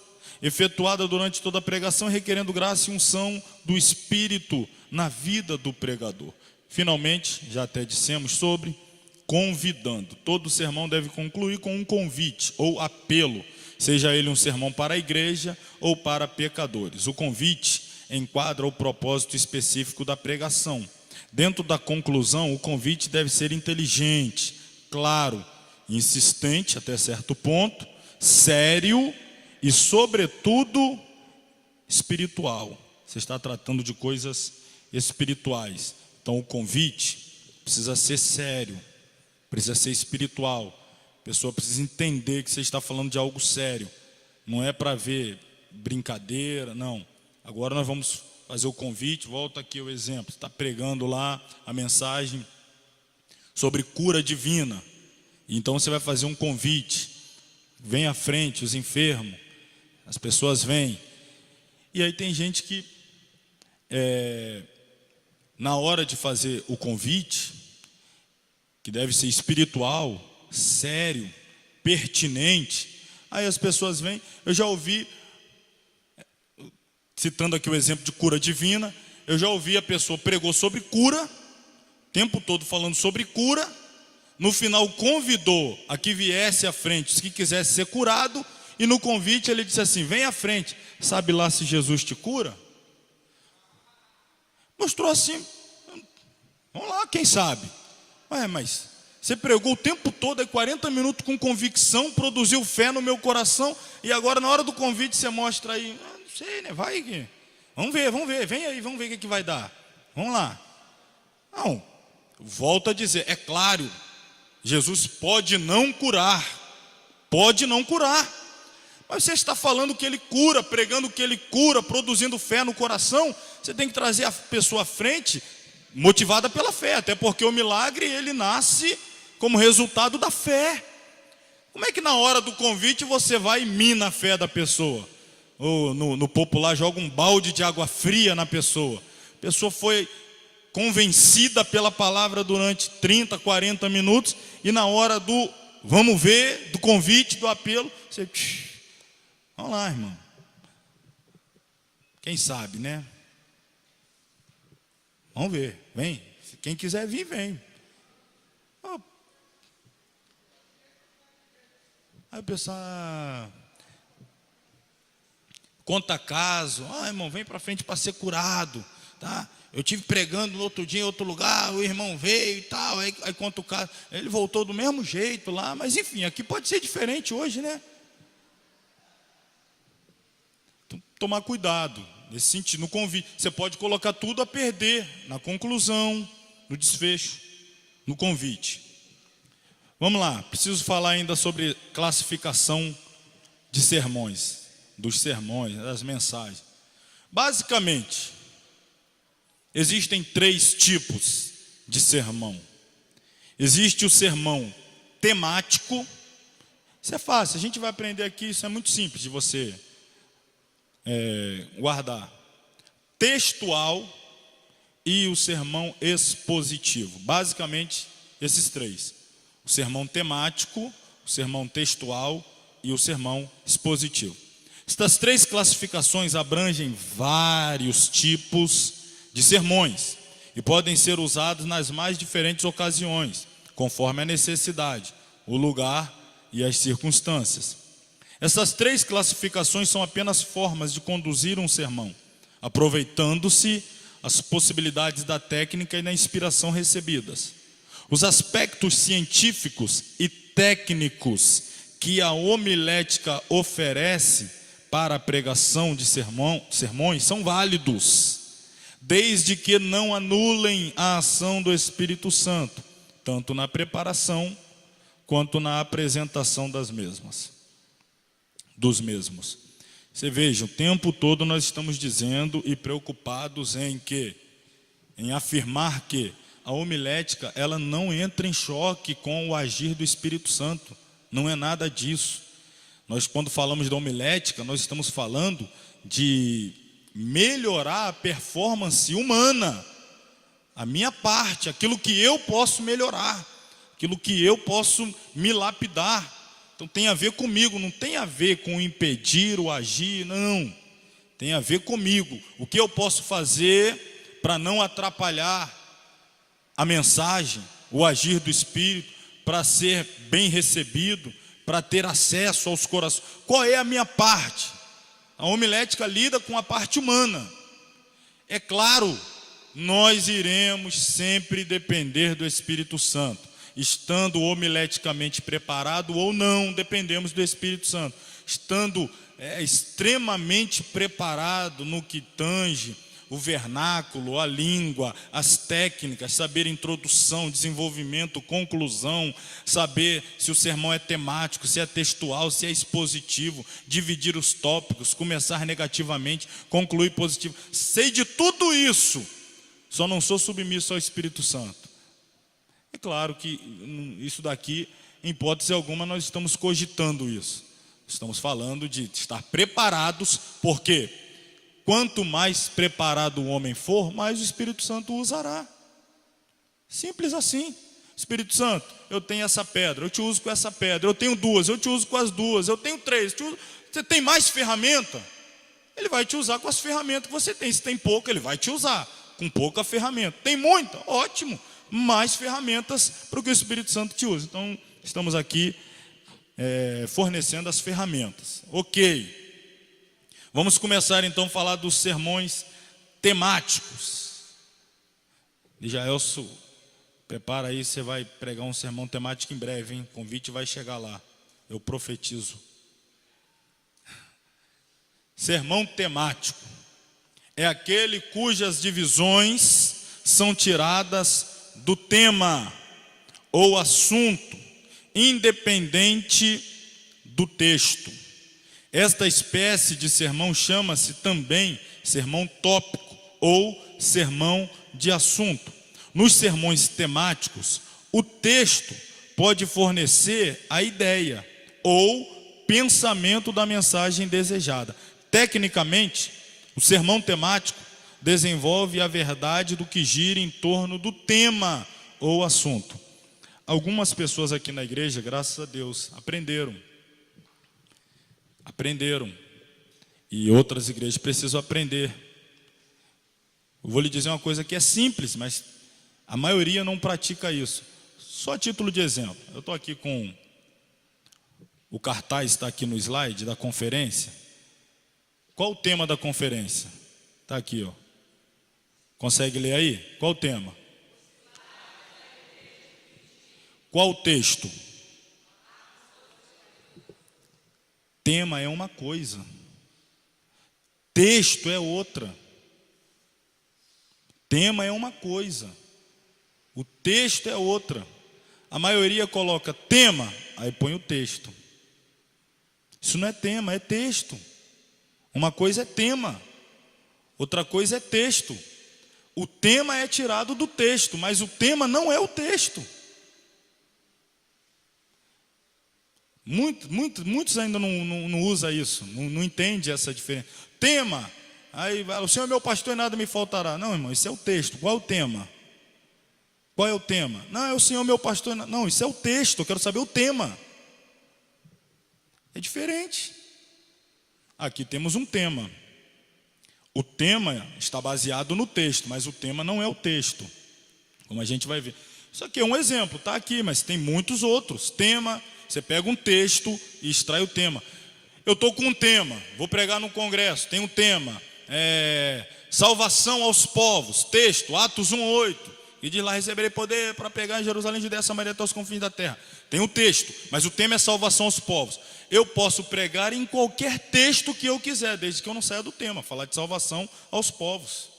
efetuada durante toda a pregação, requerendo graça e unção do Espírito na vida do pregador. Finalmente, já até dissemos sobre convidando. Todo sermão deve concluir com um convite ou apelo, seja ele um sermão para a igreja ou para pecadores. O convite enquadra o propósito específico da pregação. Dentro da conclusão, o convite deve ser inteligente, claro, insistente até certo ponto, sério e, sobretudo, espiritual. Você está tratando de coisas espirituais. Então, o convite precisa ser sério, precisa ser espiritual. A pessoa precisa entender que você está falando de algo sério. Não é para ver brincadeira, não. Agora nós vamos fazer o convite, volta aqui o exemplo. Você está pregando lá a mensagem sobre cura divina. Então você vai fazer um convite. Vem à frente os enfermos, as pessoas vêm. E aí tem gente que, na hora de fazer o convite, que deve ser espiritual, sério, pertinente, aí as pessoas vêm. Eu já ouvi, citando aqui o exemplo de cura divina, eu já ouvi a pessoa pregou sobre cura, o tempo todo falando sobre cura, no final convidou a que viesse à frente, se quisesse ser curado, e no convite ele disse assim: vem à frente, sabe lá se Jesus te cura? Mostrou assim, vamos lá, quem sabe? Ué, mas você pregou o tempo todo, aí 40 minutos com convicção, produziu fé no meu coração, e agora na hora do convite você mostra aí, não sei, né, vai aqui, vamos ver, vem aí, vamos ver o que vai dar, vamos lá. Não, volto a dizer, é claro, Jesus pode não curar, mas você está falando que Ele cura, pregando que Ele cura, produzindo fé no coração, você tem que trazer a pessoa à frente, motivada pela fé, até porque o milagre, ele nasce como resultado da fé. Como é que na hora do convite você vai e mina a fé da pessoa? Ou no popular joga um balde de água fria na pessoa. A pessoa foi convencida pela palavra durante 30, 40 minutos, e na hora do vamos ver, do convite, do apelo, você... Vamos lá, irmão. Quem sabe, né? Vamos ver, vem. Quem quiser vir, vem. Aí o pessoal conta caso. Irmão, vem para frente para ser curado, tá? Eu tive pregando no outro dia em outro lugar, o irmão veio e tal, aí conta o caso. Ele voltou do mesmo jeito lá, mas enfim, aqui pode ser diferente hoje, né? Então, tomar cuidado nesse sentido, no convite. Você pode colocar tudo a perder na conclusão, no desfecho, no convite. Vamos lá, preciso falar ainda sobre classificação de sermões, dos sermões, das mensagens. Basicamente, existem 3 tipos de sermão. Existe o sermão temático. Isso é fácil, a gente vai aprender aqui, isso é muito simples de você guardar. Textual e o sermão expositivo. Basicamente, esses 3. O sermão temático, o sermão textual e o sermão expositivo. Estas 3 classificações abrangem vários tipos de sermões e podem ser usados nas mais diferentes ocasiões, conforme a necessidade, o lugar e as circunstâncias. Essas 3 classificações são apenas formas de conduzir um sermão, aproveitando-se as possibilidades da técnica e da inspiração recebidas. Os aspectos científicos e técnicos que a homilética oferece para a pregação de sermões são válidos, desde que não anulem a ação do Espírito Santo, tanto na preparação quanto na apresentação dos mesmos. Você veja, o tempo todo nós estamos dizendo e preocupados em afirmar que a homilética, ela não entra em choque com o agir do Espírito Santo. Não é nada disso. Nós, quando falamos da homilética, nós estamos falando de melhorar a performance humana, a minha parte, aquilo que eu posso melhorar, aquilo que eu posso me lapidar. Então tem a ver comigo, não tem a ver com impedir o agir, não. Tem a ver comigo. O que eu posso fazer para não atrapalhar a mensagem, o agir do Espírito, para ser bem recebido, para ter acesso aos corações. Qual é a minha parte? A homilética lida com a parte humana. É claro, nós iremos sempre depender do Espírito Santo. Estando homileticamente preparado ou não, dependemos do Espírito Santo. Estando extremamente preparado no que tange o vernáculo, a língua, as técnicas, saber introdução, desenvolvimento, conclusão, saber se o sermão é temático, se é textual, se é expositivo, dividir os tópicos, começar negativamente, concluir positivo. Sei de tudo isso, só não sou submisso ao Espírito Santo. É claro que isso daqui, em hipótese alguma, nós estamos cogitando isso. Estamos falando de estar preparados, porque quanto mais preparado o homem for, mais o Espírito Santo o usará. Simples assim. Espírito Santo, eu tenho essa pedra, eu te uso com essa pedra. Eu tenho duas, eu te uso com as duas. Eu tenho três, você tem mais ferramenta? Ele vai te usar com as ferramentas que você tem. Se tem pouca, ele vai te usar com pouca ferramenta. Tem muita? Ótimo. Mais ferramentas para que o Espírito Santo te use. Então, estamos aqui fornecendo as ferramentas. Ok. Vamos começar então a falar dos sermões temáticos. Jaelso, prepara aí, você vai pregar um sermão temático em breve, hein? O convite vai chegar lá. Eu profetizo. Sermão temático é aquele cujas divisões são tiradas do tema ou assunto, independente do texto. Esta espécie de sermão chama-se também sermão tópico ou sermão de assunto. Nos sermões temáticos, o texto pode fornecer a ideia ou pensamento da mensagem desejada. Tecnicamente, o sermão temático desenvolve a verdade do que gira em torno do tema ou assunto. Algumas pessoas aqui na igreja, graças a Deus, aprenderam. E outras igrejas precisam aprender. Eu vou lhe dizer uma coisa que é simples, mas a maioria não pratica isso. Só a título de exemplo. Eu estou aqui com o cartaz, está aqui no slide da conferência. Qual o tema da conferência? Está aqui, ó. Consegue ler aí? Qual o tema? Qual o texto? Tema é uma coisa, texto é outra. Tema é uma coisa, o texto é outra. A maioria coloca tema, aí põe o texto. Isso não é tema, é texto. Uma coisa é tema, outra coisa é texto. O tema é tirado do texto, mas o tema não é o texto. Muitos ainda não usam isso, não entendem essa diferença. Tema, aí o Senhor é meu pastor e nada me faltará. Não, irmão, isso é o texto. Qual é o tema? Qual é o tema? Não, é o Senhor meu pastor. Não, isso é o texto, eu quero saber o tema. É diferente. Aqui temos um tema. O tema está baseado no texto, mas o tema não é o texto, como a gente vai ver. Isso aqui é um exemplo, está aqui, mas tem muitos outros. Tema, você pega um texto e extrai o tema. Eu estou com um tema, vou pregar no congresso, tem um tema, salvação aos povos, texto, Atos 1:8, e diz lá, receberei poder para pregar em Jerusalém, Judeia, Samaria até os confins da terra. Tem um texto, mas o tema é salvação aos povos. Eu posso pregar em qualquer texto que eu quiser, desde que eu não saia do tema, falar de salvação aos povos.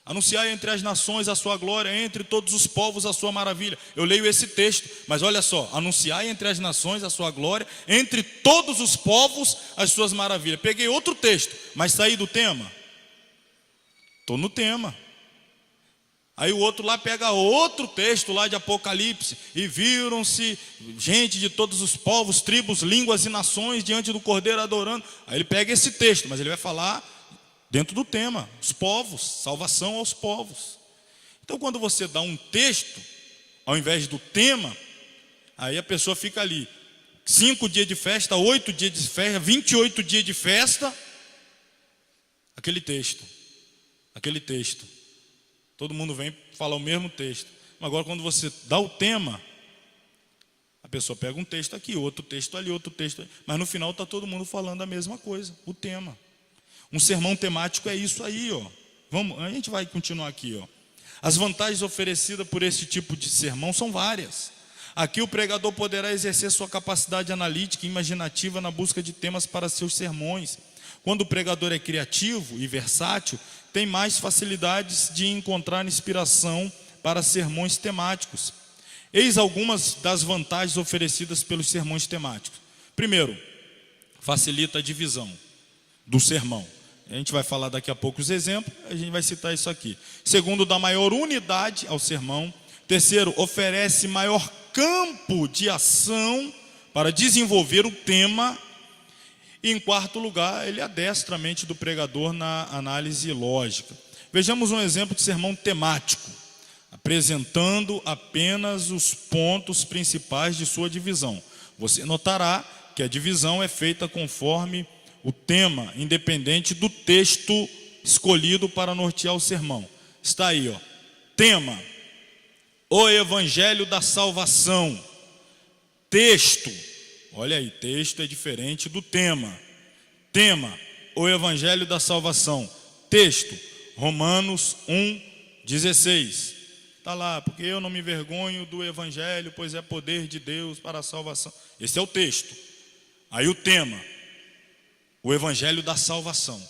Anunciar entre as nações a sua glória, entre todos os povos a sua maravilha. Eu leio esse texto, mas olha só, anunciar entre as nações a sua glória, entre todos os povos as suas maravilhas. Peguei outro texto, mas saí do tema? Estou no tema. Aí o outro lá pega outro texto lá de Apocalipse, e viram-se gente de todos os povos, tribos, línguas e nações diante do Cordeiro adorando. Aí ele pega esse texto, mas ele vai falar dentro do tema, os povos, salvação aos povos. Então quando você dá um texto, ao invés do tema, aí a pessoa fica ali, 5 dias de festa, 8 dias de festa, 28 dias de festa, aquele texto. Todo mundo vem falar o mesmo texto. Agora quando você dá o tema, a pessoa pega um texto aqui, outro texto ali, outro texto ali, mas no final está todo mundo falando a mesma coisa, o tema. Um sermão temático é isso aí, ó. A gente vai continuar aqui, ó. As vantagens oferecidas por esse tipo de sermão são várias. Aqui o pregador poderá exercer sua capacidade analítica e imaginativa na busca de temas para seus sermões. Quando o pregador é criativo e versátil, tem mais facilidades de encontrar inspiração para sermões temáticos. Eis algumas das vantagens oferecidas pelos sermões temáticos. Primeiro, facilita a divisão do sermão. A gente vai falar daqui a pouco os exemplos, a gente vai citar isso aqui. Segundo, dá maior unidade ao sermão. Terceiro, oferece maior campo de ação para desenvolver o tema. E em quarto lugar, ele adestra a mente do pregador na análise lógica. Vejamos um exemplo de sermão temático, apresentando apenas os pontos principais de sua divisão. Você notará que a divisão é feita conforme o tema, independente do texto escolhido para nortear o sermão. Está aí, ó. Tema: o Evangelho da Salvação. Texto, olha aí, texto é diferente do tema. Tema: o Evangelho da Salvação. Texto: Romanos 1:16. Está lá, porque eu não me envergonho do Evangelho, pois é poder de Deus para a salvação. Esse é o texto. Aí o tema: o Evangelho da Salvação.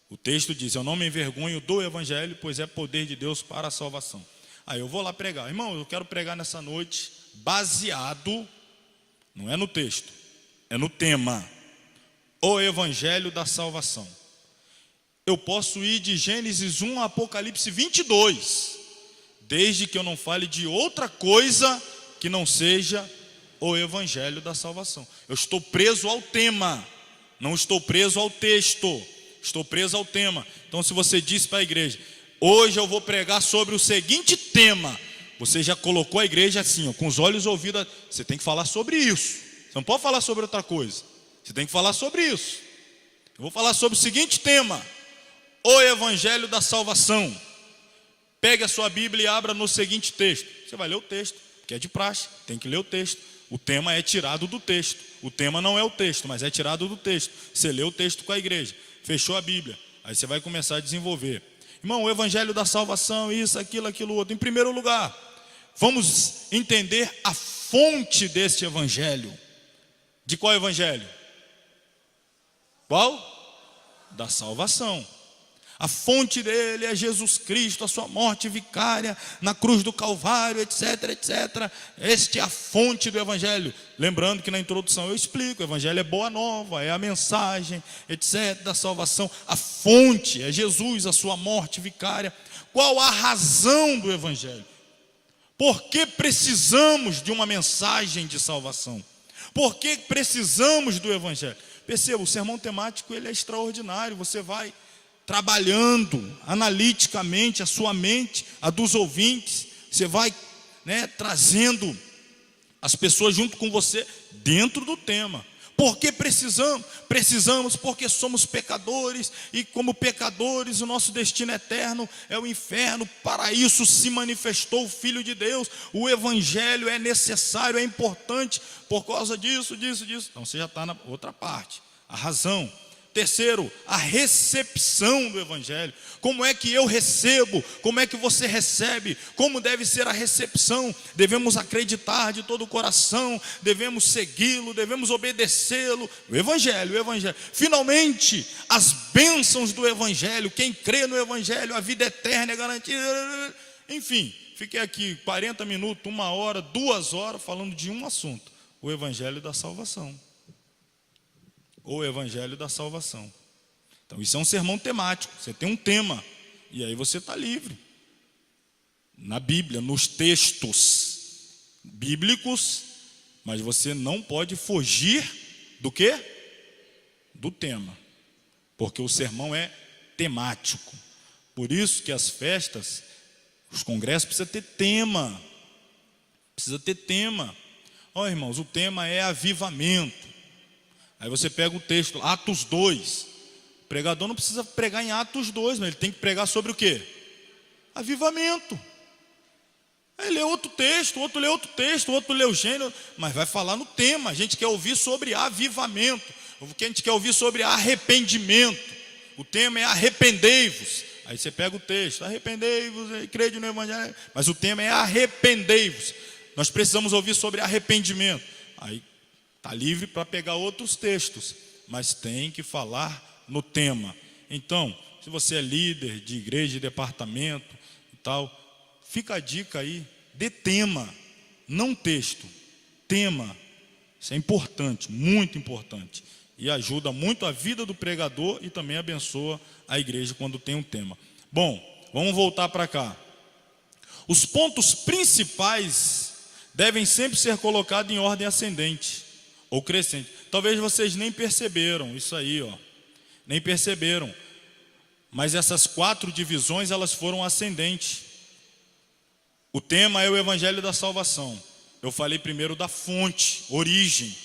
O texto diz: eu não me envergonho do Evangelho, pois é poder de Deus para a salvação. Aí eu vou lá pregar. Irmão, eu quero pregar nessa noite baseado, não é no texto, é no tema: o Evangelho da Salvação. Eu posso ir de Gênesis 1 a Apocalipse 22, desde que eu não fale de outra coisa que não seja o Evangelho da Salvação. Eu estou preso ao tema, não estou preso ao texto, estou preso ao tema. Então, se você diz para a igreja: hoje eu vou pregar sobre o seguinte tema, você já colocou a igreja assim, ó, com os olhos ouvidos. Você tem que falar sobre isso, você não pode falar sobre outra coisa, você tem que falar sobre isso. Eu vou falar sobre o seguinte tema: o Evangelho da Salvação. Pegue a sua Bíblia e abra no seguinte texto. Você vai ler o texto, porque é de praxe, tem que ler o texto. O tema é tirado do texto. O tema não é o texto, mas é tirado do texto. Você lê o texto com a igreja, fechou a Bíblia, aí você vai começar a desenvolver. Irmão, o Evangelho da Salvação, isso, aquilo, outro. Em primeiro lugar, vamos entender a fonte deste Evangelho. De qual Evangelho? Qual? Da salvação. A fonte dele é Jesus Cristo, a sua morte vicária na cruz do Calvário, etc, etc. Esta é a fonte do Evangelho. Lembrando que na introdução eu explico: o Evangelho é boa nova, é a mensagem, etc, da salvação. A fonte é Jesus, a sua morte vicária. Qual a razão do Evangelho? Por que precisamos de uma mensagem de salvação? Por que precisamos do Evangelho? Perceba, o sermão temático ele é extraordinário. Você vai trabalhando analiticamente a sua mente, a dos ouvintes. Você vai, trazendo as pessoas junto com você dentro do tema. Por que precisamos? Precisamos porque somos pecadores, e como pecadores o nosso destino eterno é o inferno. Para isso se manifestou o Filho de Deus. O Evangelho é necessário, é importante por causa disso. Então você já está na outra parte, a razão. Terceiro, a recepção do Evangelho. Como é que eu recebo? Como é que você recebe? Como deve ser a recepção? Devemos acreditar de todo o coração, devemos segui-lo, devemos obedecê-lo. O Evangelho. Finalmente, as bênçãos do Evangelho. Quem crê no Evangelho, a vida eterna é garantida. Enfim, fiquei aqui 40 minutos, 1 hora, 2 horas falando de um assunto: o Evangelho da Salvação. O Evangelho da Salvação. Então isso é um sermão temático. Você tem um tema, e aí você está livre. Na Bíblia, nos textos bíblicos, mas você não pode fugir do quê? Do tema, porque o sermão é temático. Por isso que as festas, os congressos precisam ter tema. Precisa ter tema. Ó, irmãos, o tema é avivamento. Aí você pega o texto, Atos 2. O pregador não precisa pregar em Atos 2, mas ele tem que pregar sobre o quê? Avivamento. Aí lê outro texto, outro lê outro texto, outro lê o gênero, mas vai falar no tema. A gente quer ouvir sobre avivamento, a gente quer ouvir sobre arrependimento. O tema é arrependei-vos. Aí você pega o texto, arrependei-vos e crede no Evangelho, mas o tema é arrependei-vos. Nós precisamos ouvir sobre arrependimento. Aí está livre para pegar outros textos, mas tem que falar no tema. Então, se você é líder de igreja, de departamento e tal, fica a dica aí, dê tema, não texto, tema. Isso é importante, muito importante. E ajuda muito a vida do pregador e também abençoa a igreja quando tem um tema. Bom, vamos voltar para cá. Os pontos principais devem sempre ser colocados em ordem ascendente ou crescente. Talvez vocês nem perceberam isso aí, ó. Nem perceberam. Mas essas 4 divisões, elas foram ascendentes. O tema é o Evangelho da Salvação. Eu falei primeiro da fonte, origem.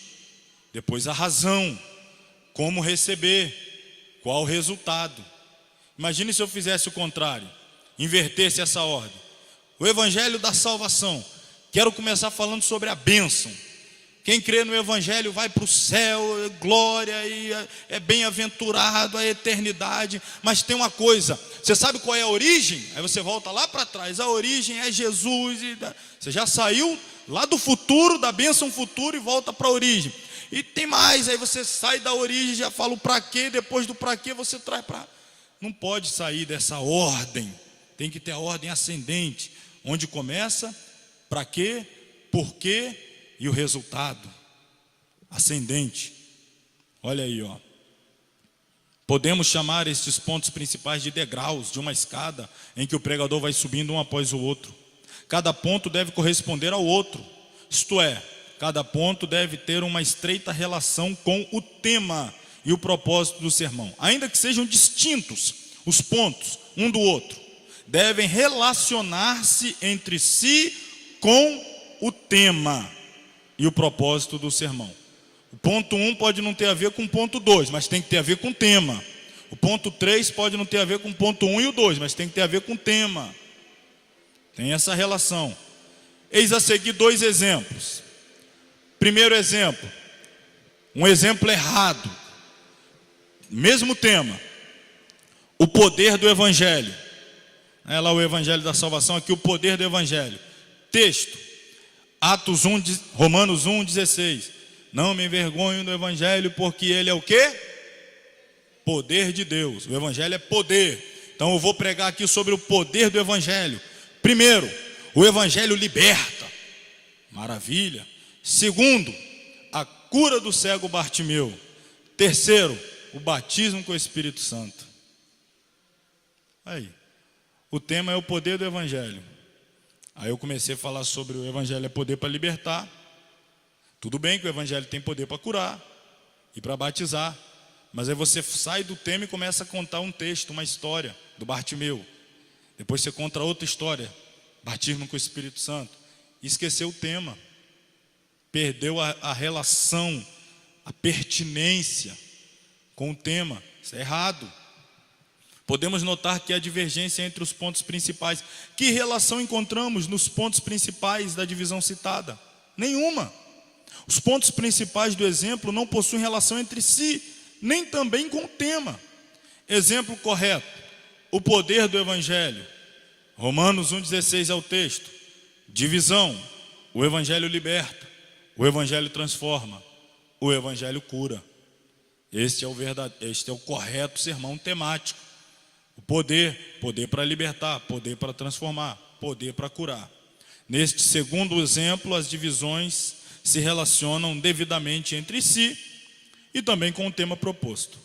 Depois a razão, como receber, qual o resultado. Imagine se eu fizesse o contrário, invertesse essa ordem. O Evangelho da Salvação. Quero começar falando sobre a bênção. Quem crê no Evangelho vai para o céu, glória, e é bem-aventurado, a eternidade. Mas tem uma coisa, você sabe qual é a origem? Aí você volta lá para trás, a origem é Jesus. Você já saiu lá do futuro, da bênção futuro, e volta para a origem. E tem mais, aí você sai da origem, já fala o para quê, depois do para quê você traz para... Não pode sair dessa ordem, tem que ter a ordem ascendente, onde começa, para quê, por quê, e o resultado ascendente. Olha aí, ó. Podemos chamar estes pontos principais de degraus de uma escada em que o pregador vai subindo um após o outro. Cada ponto deve corresponder ao outro. Isto é, cada ponto deve ter uma estreita relação com o tema e o propósito do sermão. Ainda que sejam distintos os pontos um do outro, devem relacionar-se entre si com o tema e o propósito do sermão. O ponto 1 pode não ter a ver com o ponto 2, mas tem que ter a ver com o tema. O ponto 3 pode não ter a ver com o ponto 1 e o 2, mas tem que ter a ver com o tema. Tem essa relação. Eis a seguir 2 exemplos. Primeiro exemplo, um exemplo errado. Mesmo tema. O poder do Evangelho. É lá o Evangelho da Salvação, aqui o poder do Evangelho. Texto. Romanos 1,16. Não me envergonho do Evangelho, porque ele é o quê? Poder de Deus. O Evangelho é poder. Então eu vou pregar aqui sobre o poder do Evangelho. Primeiro, o Evangelho liberta. Maravilha. Segundo, a cura do cego Bartimeu. Terceiro, o batismo com o Espírito Santo. Aí, o tema é o poder do Evangelho. Aí eu comecei a falar sobre o Evangelho é poder para libertar. Tudo bem que o Evangelho tem poder para curar e para batizar. Mas aí você sai do tema e começa a contar um texto, uma história do Bartimeu. Depois você conta outra história, batismo com o Espírito Santo. E esqueceu o tema. Perdeu a relação, a pertinência com o tema. Isso é errado. Podemos notar que há divergência entre os pontos principais. Que relação encontramos nos pontos principais da divisão citada? Nenhuma. Os pontos principais do exemplo não possuem relação entre si, nem também com o tema. Exemplo correto. O poder do Evangelho. Romanos 1,16 é o texto. Divisão. O Evangelho liberta. O Evangelho transforma. O Evangelho cura. Este é o correto sermão temático. O poder para libertar, poder para transformar, poder para curar. Neste segundo exemplo, as divisões se relacionam devidamente entre si e também com o tema proposto.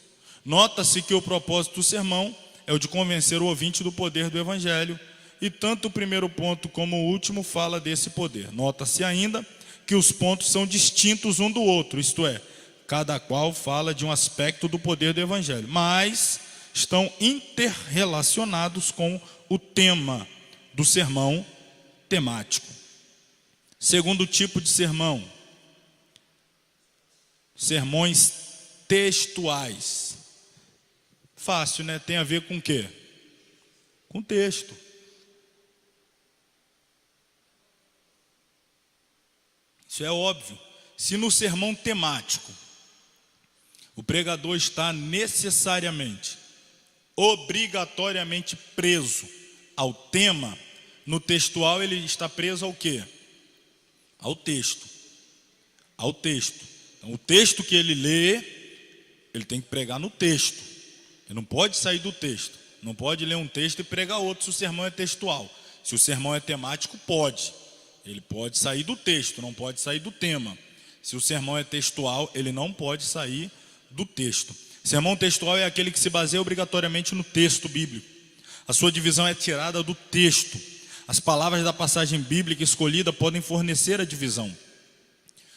Nota-se que o propósito do sermão é o de convencer o ouvinte do poder do Evangelho, e tanto o primeiro ponto como o último fala desse poder. Nota-se ainda que os pontos são distintos um do outro, isto é, cada qual fala de um aspecto do poder do Evangelho, mas estão interrelacionados com o tema do sermão temático. Segundo tipo de sermão, sermões textuais. Fácil, né? Tem a ver com o quê? Com texto. Isso é óbvio. Se no sermão temático o pregador está necessariamente, obrigatoriamente preso ao tema, no textual ele está preso ao quê? Ao texto. Ao texto. Então, o texto que ele lê, ele tem que pregar no texto. Ele não pode sair do texto. Não pode ler um texto e pregar outro se o sermão é textual. Se o sermão é temático, pode. Ele pode sair do texto, não pode sair do tema. Se o sermão é textual, ele não pode sair do texto. Sermão textual é aquele que se baseia obrigatoriamente no texto bíblico. A sua divisão é tirada do texto. As palavras da passagem bíblica escolhida podem fornecer a divisão.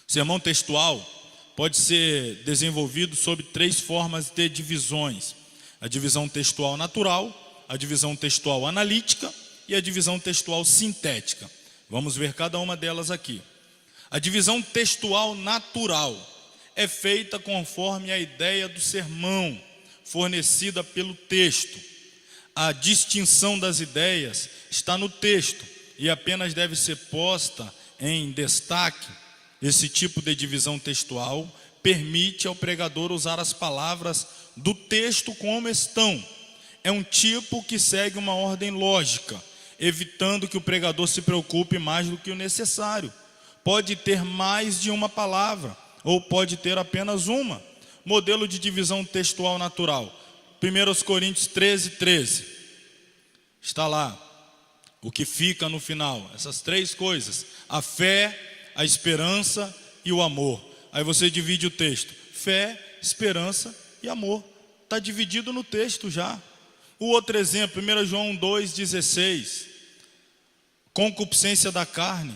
O sermão textual pode ser desenvolvido sob 3 formas de divisões: a divisão textual natural, a divisão textual analítica e a divisão textual sintética. Vamos ver cada uma delas aqui. A divisão textual natural é feita conforme a ideia do sermão, fornecida pelo texto. A distinção das ideias está no texto e apenas deve ser posta em destaque. Esse tipo de divisão textual permite ao pregador usar as palavras do texto como estão. É um tipo que segue uma ordem lógica, evitando que o pregador se preocupe mais do que o necessário. Pode ter mais de uma palavra, ou pode ter apenas uma. Modelo de divisão textual natural. 1 Coríntios 13:13. Está lá o que fica no final. Essas 3 coisas: a fé, a esperança e o amor. Aí você divide o texto: fé, esperança e amor. Está dividido no texto já. O outro exemplo, 1 João 2,16. Concupiscência da carne,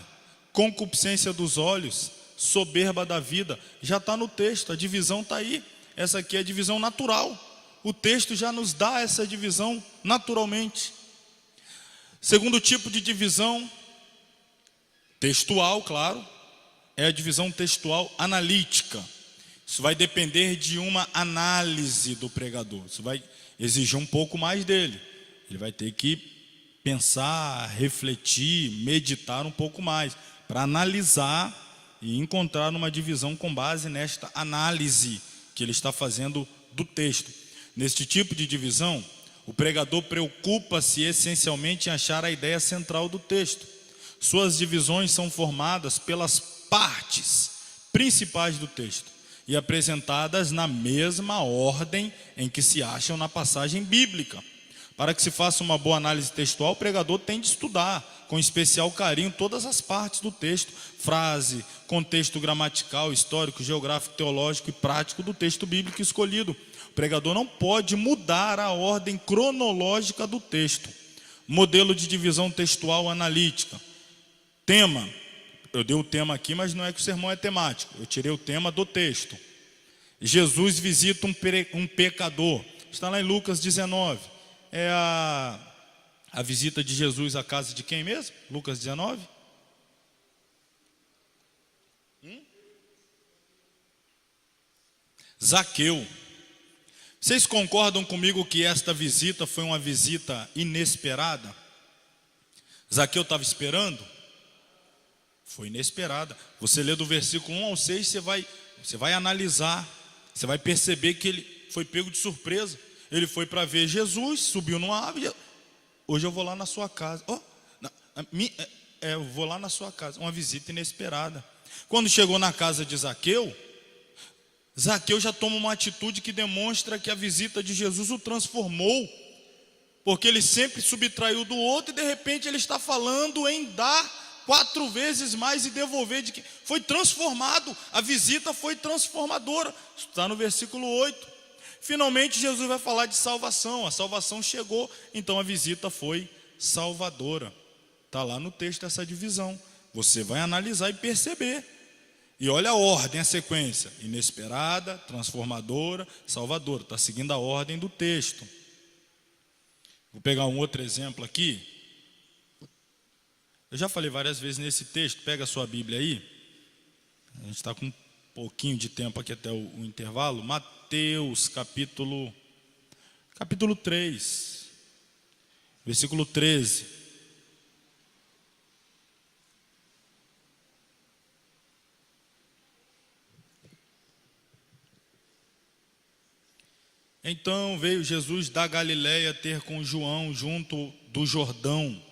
concupiscência dos olhos, soberba da vida. Já está no texto, a divisão está aí. Essa aqui é a divisão natural. O texto já nos dá essa divisão naturalmente. Segundo tipo de divisão, textual, claro, é a divisão textual analítica. Isso vai depender de uma análise do pregador. Isso vai exigir um pouco mais dele. Ele vai ter que pensar, refletir, meditar um pouco mais, para analisar e encontrar uma divisão com base nesta análise que ele está fazendo do texto. Neste tipo de divisão, o pregador preocupa-se essencialmente em achar a ideia central do texto. Suas divisões são formadas pelas partes principais do texto e apresentadas na mesma ordem em que se acham na passagem bíblica. Para que se faça uma boa análise textual, o pregador tem de estudar com especial carinho todas as partes do texto: frase, contexto gramatical, histórico, geográfico, teológico e prático do texto bíblico escolhido. O pregador não pode mudar a ordem cronológica do texto. Modelo de divisão textual analítica. Tema. Eu dei o tema aqui, mas não é que o sermão é temático. Eu tirei o tema do texto. Jesus visita um pecador. Está lá em Lucas 19. É a visita de Jesus à casa de quem mesmo? Lucas 19? Zaqueu. Vocês concordam comigo que esta visita foi uma visita inesperada? Zaqueu estava esperando? Foi inesperada. Você lê do versículo 1 ao 6, você vai analisar, você vai perceber que ele foi pego de surpresa. Ele foi para ver Jesus, subiu numa árvore. Hoje eu vou lá na sua casa. Eu vou lá na sua casa. Uma visita inesperada. Quando chegou na casa de Zaqueu, Zaqueu já toma uma atitude que demonstra que a visita de Jesus o transformou, porque ele sempre subtraiu do outro e de repente ele está falando em dar 4 vezes mais e devolver. Foi transformado, a visita foi transformadora. Está no versículo 8. Finalmente Jesus vai falar de salvação. A salvação chegou, então a visita foi salvadora. Está lá no texto essa divisão. Você vai analisar e perceber. E olha a ordem, a sequência: inesperada, transformadora, salvadora. Está seguindo a ordem do texto. Vou pegar um outro exemplo aqui. Eu já falei várias vezes nesse texto. Pega a sua Bíblia aí. A gente está com um pouquinho de tempo aqui até o intervalo. Mateus capítulo 3, versículo 13. Então veio Jesus da Galiléia ter com João junto do Jordão,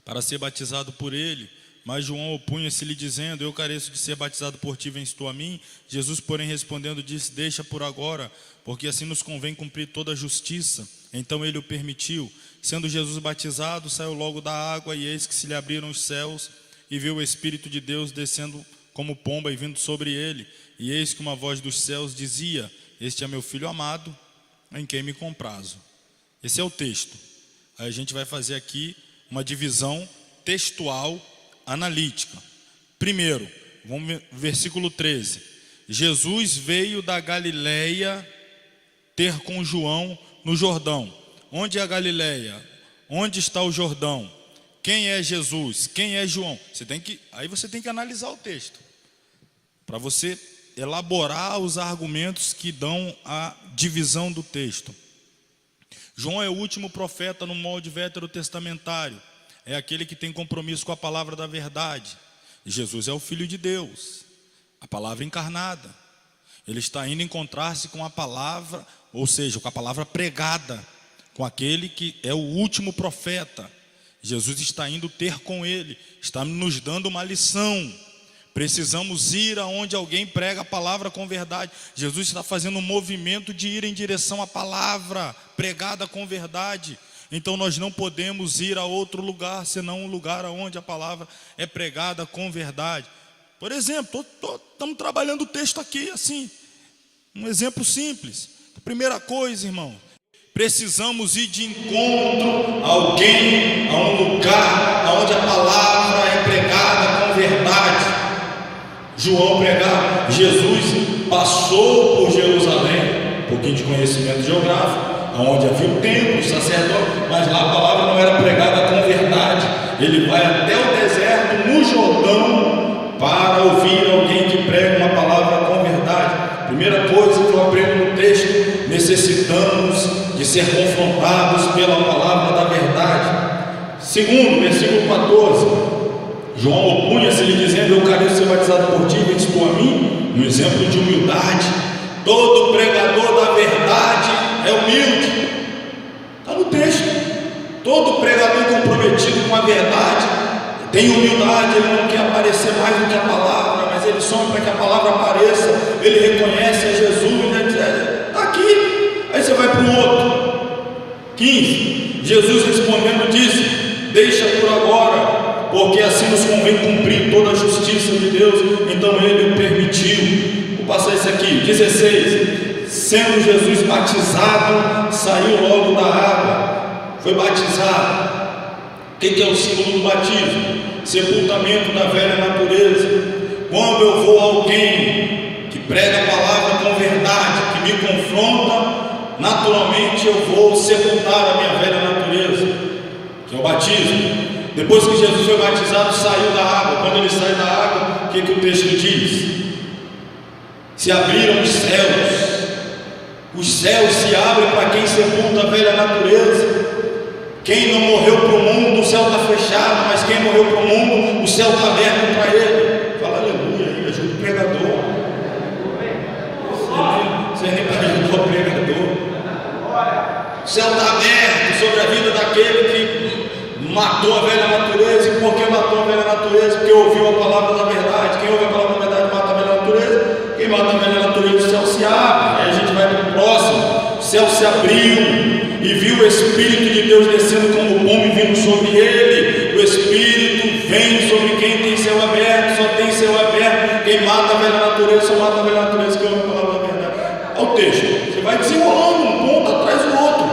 para ser batizado por ele. Mas João opunha-se-lhe dizendo: eu careço de ser batizado por ti, vens tu a mim? Jesus, porém, respondendo, disse: deixa por agora, porque assim nos convém cumprir toda a justiça. Então ele o permitiu. Sendo Jesus batizado, saiu logo da água, e eis que se lhe abriram os céus, e viu o Espírito de Deus descendo como pomba e vindo sobre ele. E eis que uma voz dos céus dizia: este é meu filho amado, em quem me comprazo. Esse é o texto. Aí a gente vai fazer aqui uma divisão textual analítica. Primeiro, vamos ver versículo 13. Jesus veio da Galileia ter com João no Jordão. Onde é a Galileia? Onde está o Jordão? Quem é Jesus? Quem é João? Aí você tem que analisar o texto, para você elaborar os argumentos que dão a divisão do texto. João é o último profeta no molde veterotestamentário. É aquele que tem compromisso com a palavra da verdade. Jesus é o Filho de Deus, a palavra encarnada. Ele está indo encontrar-se com a palavra, ou seja, com a palavra pregada, com aquele que é o último profeta. Jesus está indo ter com ele, está nos dando uma lição. Precisamos ir aonde alguém prega a palavra com verdade. Jesus está fazendo um movimento de ir em direção à palavra pregada com verdade. Então nós não podemos ir a outro lugar, senão um lugar onde a palavra é pregada com verdade. Por exemplo, estamos trabalhando o texto aqui assim, um exemplo simples. Primeira coisa, irmão, precisamos ir de encontro a alguém, a um lugar onde a palavra é pregada com verdade. João pregava, Jesus passou por Jerusalém, um pouquinho de conhecimento geográfico, onde havia o templo, o sacerdote, mas lá a palavra não era pregada com verdade. Ele vai até o deserto, no Jordão, para ouvir alguém que prega uma palavra com verdade. Primeira coisa que eu aprendo no texto: necessitamos de ser confrontados pela palavra da verdade. Segundo, versículo 14, João opunha-se lhe dizendo: eu careço de ser batizado por ti, vens tu a mim? Um exemplo de humildade. Todo pregador da verdade é humilde. Está no texto. Todo pregador comprometido com a verdade tem humildade. Ele não quer aparecer mais do que a palavra, mas ele sonha para que a palavra apareça. Ele reconhece a Jesus, ele diz: está aqui. Aí você vai para o outro. 15. Jesus respondendo disse: deixa por agora, porque assim nos convém cumprir toda a justiça de Deus. Então ele o permitiu. Vou passar isso aqui. 16. Sendo Jesus batizado, saiu logo da água. Foi batizado. O que é o símbolo do batismo? Sepultamento da velha natureza. Quando eu vou a alguém que prega a palavra com verdade, que me confronta, naturalmente eu vou sepultar a minha velha natureza, que é o batismo. Depois que Jesus foi batizado, saiu da água. Quando ele sai da água, o que o texto diz? Se abriram os céus se abrem para quem sepulta a velha natureza. Quem não morreu para o mundo, o céu está fechado, mas quem morreu para o mundo, o céu está aberto para ele. Fala aleluia aí, ajuda o pregador. Você nem para ajudar o pregador. O céu está aberto sobre a vida daquele que matou a velha natureza. E por que matou a velha natureza? Porque ouviu a palavra da verdade. Quem ouve a palavra da verdade mata a velha natureza. Quem mata a velha natureza, o céu se abre. Aí a gente vai para o próximo. O céu se abriu e viu o Espírito de Deus descendo como pomba e vindo sobre ele. O Espírito vem sobre quem tem céu aberto. Só tem céu aberto quem mata a velha natureza. Só mata a velha natureza que ouve a palavra da verdade. Olha o texto. Você vai desenrolando um ponto atrás do outro.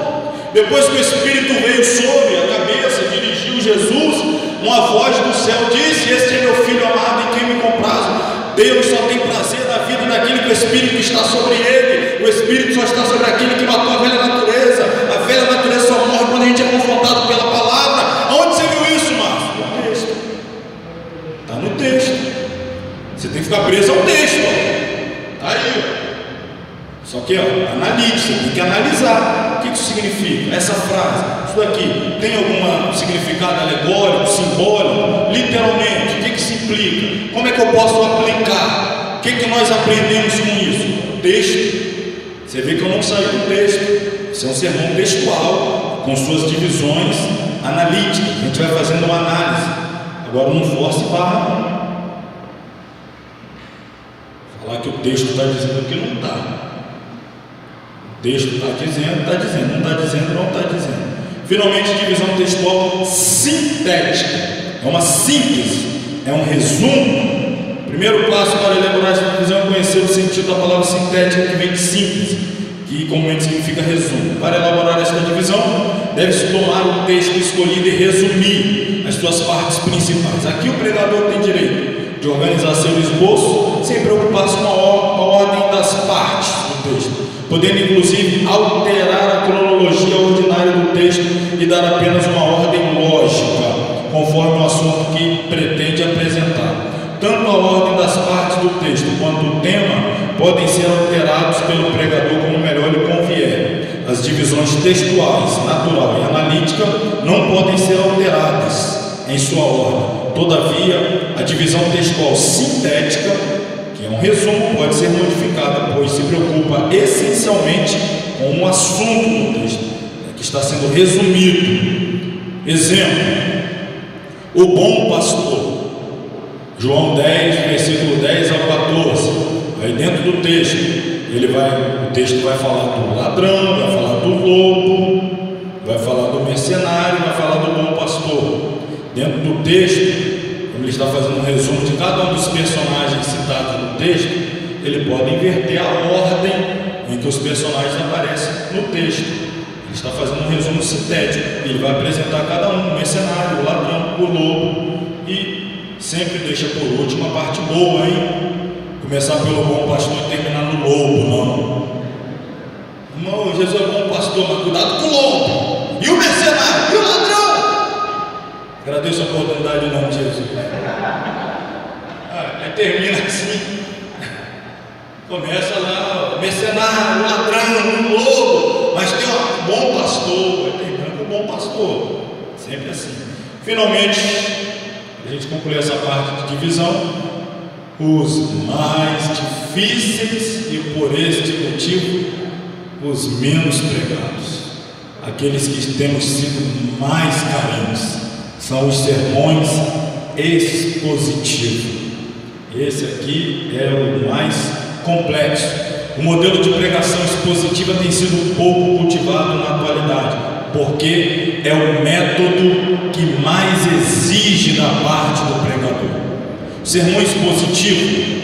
Depois que o Espírito veio sobre a cabeça, dirigiu Jesus, uma voz do céu disse: este é meu filho amado em quem me comprazo. Deus só tem prazer na vida daquele que o Espírito está sobre ele. O Espírito só está sobre aquele que matou a velha natureza. A velha natureza só morre quando a gente é confrontado pela palavra. Onde você viu isso, Márcio? No texto. Está no texto. Você tem que ficar preso ao texto. Está aí. Só que, analise, você tem que analisar. O que isso significa? Essa frase, isso daqui, tem algum significado alegórico, simbólico? Literalmente, o que isso implica? Como é que eu posso aplicar? O que nós aprendemos com isso? O texto. Você vê que eu não saí do texto. Isso é um sermão textual, com suas divisões analíticas. A gente vai fazendo uma análise. Agora não force barra não. Falar que o texto está dizendo que não está. O texto está dizendo, não está dizendo, não está dizendo. Finalmente, divisão textual sintética. É uma síntese, é um resumo. Primeiro passo para elaborar essa divisão é conhecer o sentido da palavra sintética, que vem de síntese, que comumente significa resumo. Para elaborar esta divisão, deve-se tomar o texto escolhido e resumir as suas partes principais. Aqui o pregador tem direito de organizar seu esboço sem preocupar-se com a ordem das partes do texto, podendo inclusive alterar a cronologia ordinária do texto e dar apenas uma ordem lógica, conforme o assunto que pretende apresentar. Tanto a ordem das partes do texto quanto o tema podem ser alterados pelo pregador como melhor lhe convier. As divisões textuais, natural e analítica não podem ser alteradas em sua ordem. Todavia, a divisão textual sintética, que é um resumo, pode ser modificada, pois se preocupa essencialmente com o assunto do texto, que está sendo resumido. Exemplo: o bom pastor. João 10, versículo 10 ao 14. Aí dentro do texto, o texto vai falar do ladrão, vai falar do lobo, vai falar do mercenário, vai falar do bom pastor. Dentro do texto, como ele está fazendo um resumo de cada um dos personagens citados no texto, ele pode inverter a ordem em que os personagens aparecem no texto. Ele está fazendo um resumo sintético. Ele vai apresentar cada um: o mercenário, o ladrão, o lobo, e sempre deixa por último a parte boa, hein? Começar pelo bom pastor e terminar no lobo, não. Irmão, Jesus é bom pastor, mas cuidado com o lobo, e o mercenário, e o ladrão. Agradeço a oportunidade em nome de Jesus. Aí termina assim. Começa lá, o mercenário, o ladrão, o lobo, mas tem um bom pastor. Vai terminar com o bom pastor. Sempre assim. Finalmente, a gente conclui essa parte de divisão. Os mais difíceis e por este motivo os menos pregados, aqueles que temos sido mais carentes, são os sermões expositivos. Esse aqui é o mais complexo. O modelo de pregação expositiva tem sido pouco cultivado na atualidade, porque é o método que mais exige da parte do pregador. O sermão expositivo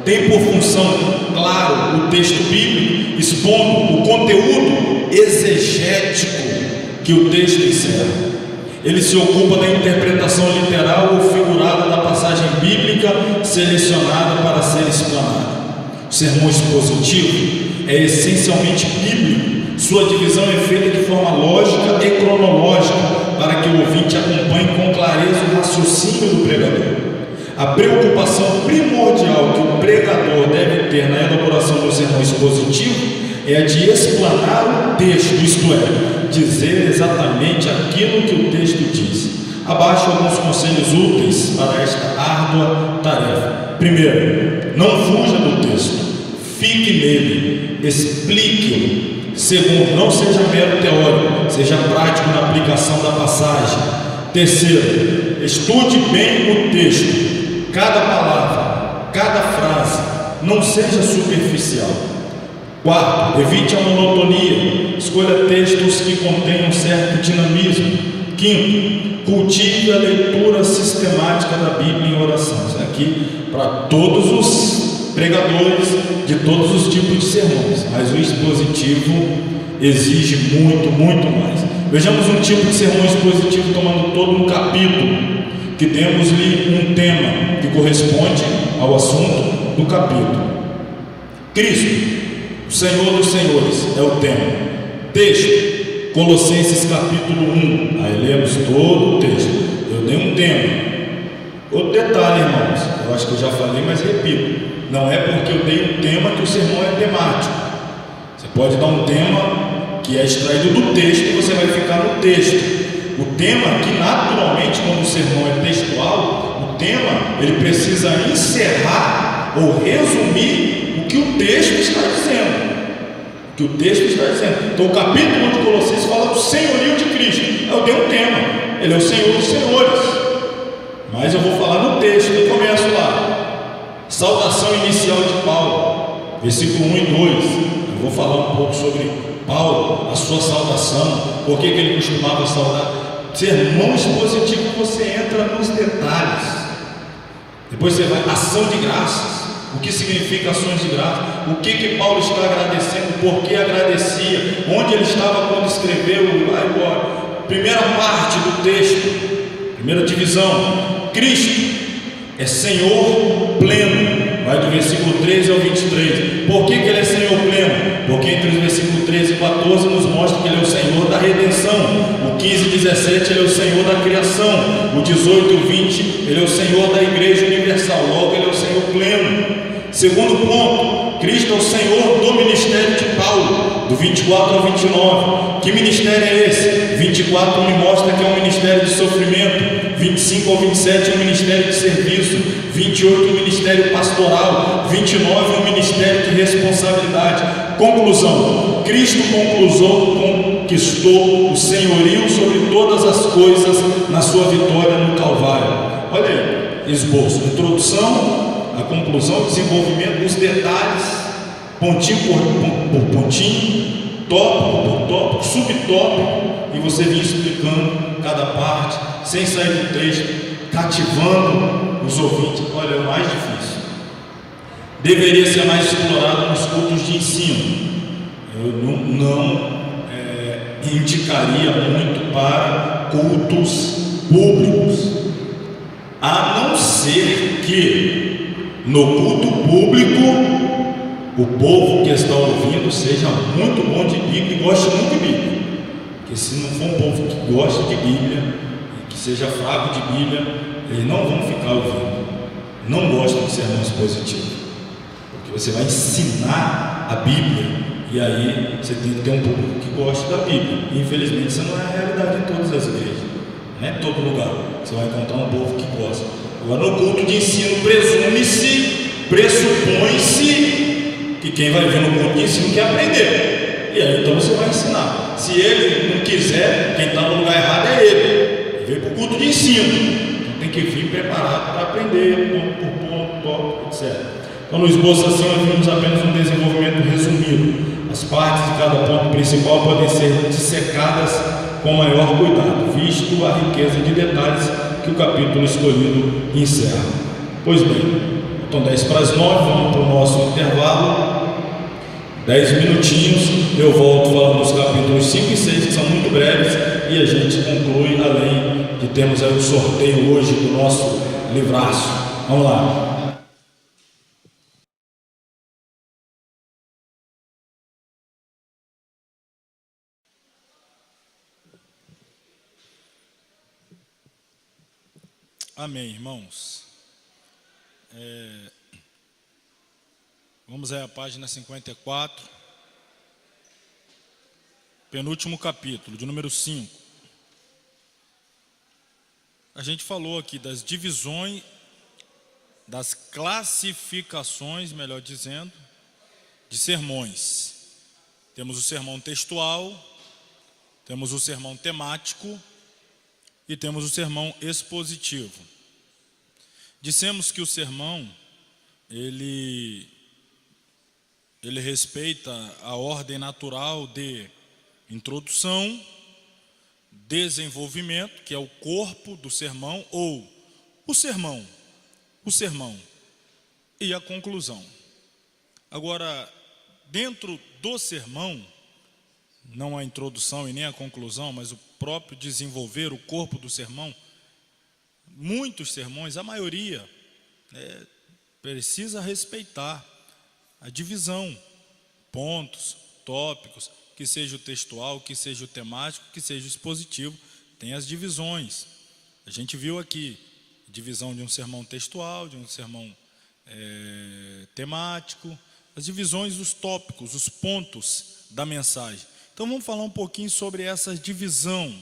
tem por função, claro, o texto bíblico, expondo o conteúdo exegético que o texto encerra. Ele se ocupa da interpretação literal ou figurada da passagem bíblica selecionada para ser explanada. O sermão expositivo é essencialmente bíblico. Sua divisão é feita de forma lógica e cronológica, para que o ouvinte acompanhe com clareza o raciocínio do pregador. A preocupação primordial que o pregador deve ter na elaboração do sermão expositivo é a de explanar o texto, isto é, dizer exatamente aquilo que o texto diz. Abaixo alguns conselhos úteis para esta árdua tarefa. Primeiro, não fuja do texto, fique nele, explique-o. Segundo, não seja mero teórico, seja prático na aplicação da passagem. Terceiro, estude bem o texto. Cada palavra, cada frase, não seja superficial. Quarto, evite a monotonia, escolha textos que contenham certo dinamismo. Quinto, cultive a leitura sistemática da Bíblia em oração. Isso aqui para todos os pregadores de todos os tipos de sermões, mas o expositivo exige muito, muito mais. Vejamos um tipo de sermão expositivo tomando todo um capítulo, que demos-lhe um tema que corresponde ao assunto do capítulo. Cristo, o Senhor dos Senhores, é o tema. Texto, Colossenses capítulo 1. Aí lemos todo o texto. Eu dei um tema. Outro detalhe, irmãos, eu acho que eu já falei, mas repito: não é porque eu dei um tema que o sermão é temático. Você pode dar um tema que é extraído do texto e você vai ficar no texto. O tema, que naturalmente, quando o sermão é textual, o tema ele precisa encerrar ou resumir o que o texto está dizendo. O que o texto está dizendo. Então, o capítulo de Colossenses fala do senhorio de Cristo. Eu dei um tema: ele é o Senhor dos Senhores. Mas eu vou falar no texto, eu começo lá. Saudação inicial de Paulo, versículo 1 e 2. Eu vou falar um pouco sobre Paulo, a sua saudação, por que ele costumava saudar. Sermão expositivo, você entra nos detalhes. Depois você vai, ação de graças. O que significa ações de graça? O que Paulo está agradecendo? Por que agradecia? Onde ele estava quando escreveu? Vai embora. Primeira parte do texto, primeira divisão. Cristo é Senhor pleno. Vai do versículo 13 ao 23. Por que ele é Senhor pleno? Porque entre os versículos 13 e 14 nos mostra que ele é o Senhor da redenção. O 15 e 17 ele é o Senhor da criação. O 18 e o 20 ele é o Senhor da igreja universal. Logo ele é o Senhor pleno. Segundo ponto, Cristo é o Senhor do ministério de Paulo, do 24 ao 29. Que ministério é esse? 24 me mostra que é um ministério de sofrimento. 25 ao 27 é um ministério de serviço. 28 um ministério pastoral. 29 um ministério de responsabilidade. Conclusão: Cristo conquistou o senhorio sobre todas as coisas na sua vitória no Calvário. Olha aí, esboço, introdução, a conclusão, o desenvolvimento dos detalhes, pontinho por pontinho, tópico por tópico, subtópico, e você vinha explicando cada parte, sem sair do texto, cativando os ouvintes. Olha, é o mais difícil. Deveria ser mais explorado nos cultos de ensino. Eu não indicaria muito para cultos públicos, a não ser que no culto público o povo que está ouvindo seja muito bom de Bíblia e goste muito de Bíblia. Porque se não for um povo que gosta de Bíblia e que seja fraco de Bíblia, eles não vão ficar ouvindo, não gostam de sermão expositivo, porque você vai ensinar a Bíblia, e aí você tem que ter um público que goste da Bíblia. E infelizmente isso não é a realidade em todas as igrejas, não é em todo lugar você vai encontrar um povo que gosta. Agora, no culto de ensino, pressupõe-se que quem vai vir no culto de ensino quer aprender, e aí então você vai ensinar. Se ele não quiser, quem está no lugar errado é ele veio para o culto de ensino, então tem que vir preparado para aprender, ponto por ponto, etc. Então, no esboço assim, nós vimos apenas um desenvolvimento resumido. As partes de cada ponto principal podem ser dissecadas com maior cuidado, visto a riqueza de detalhes que o capítulo escolhido encerra. Pois bem, então 10 para as 9, vamos para o nosso intervalo, 10 minutinhos, eu volto falando dos capítulos 5 e 6, que são muito breves, e a gente conclui, além de termos aí o sorteio hoje do nosso livraço. Vamos lá. Amém, irmãos. Vamos aí à página 54, penúltimo capítulo, de número 5. A gente falou aqui das divisões, das classificações, melhor dizendo, de sermões. Temos o sermão textual, temos o sermão temático e temos o sermão expositivo. Dissemos que o sermão, ele respeita a ordem natural de introdução, desenvolvimento, que é o corpo do sermão, ou o sermão, e a conclusão. Agora, dentro do sermão, não a introdução e nem a conclusão, mas o próprio desenvolver, o corpo do sermão, muitos sermões, a maioria, precisa respeitar a divisão, pontos, tópicos, que seja o textual, que seja o temático, que seja o expositivo, tem as divisões. A gente viu aqui, divisão de um sermão textual, de um sermão temático, as divisões dos tópicos, os pontos da mensagem. Então vamos falar um pouquinho sobre essa divisão,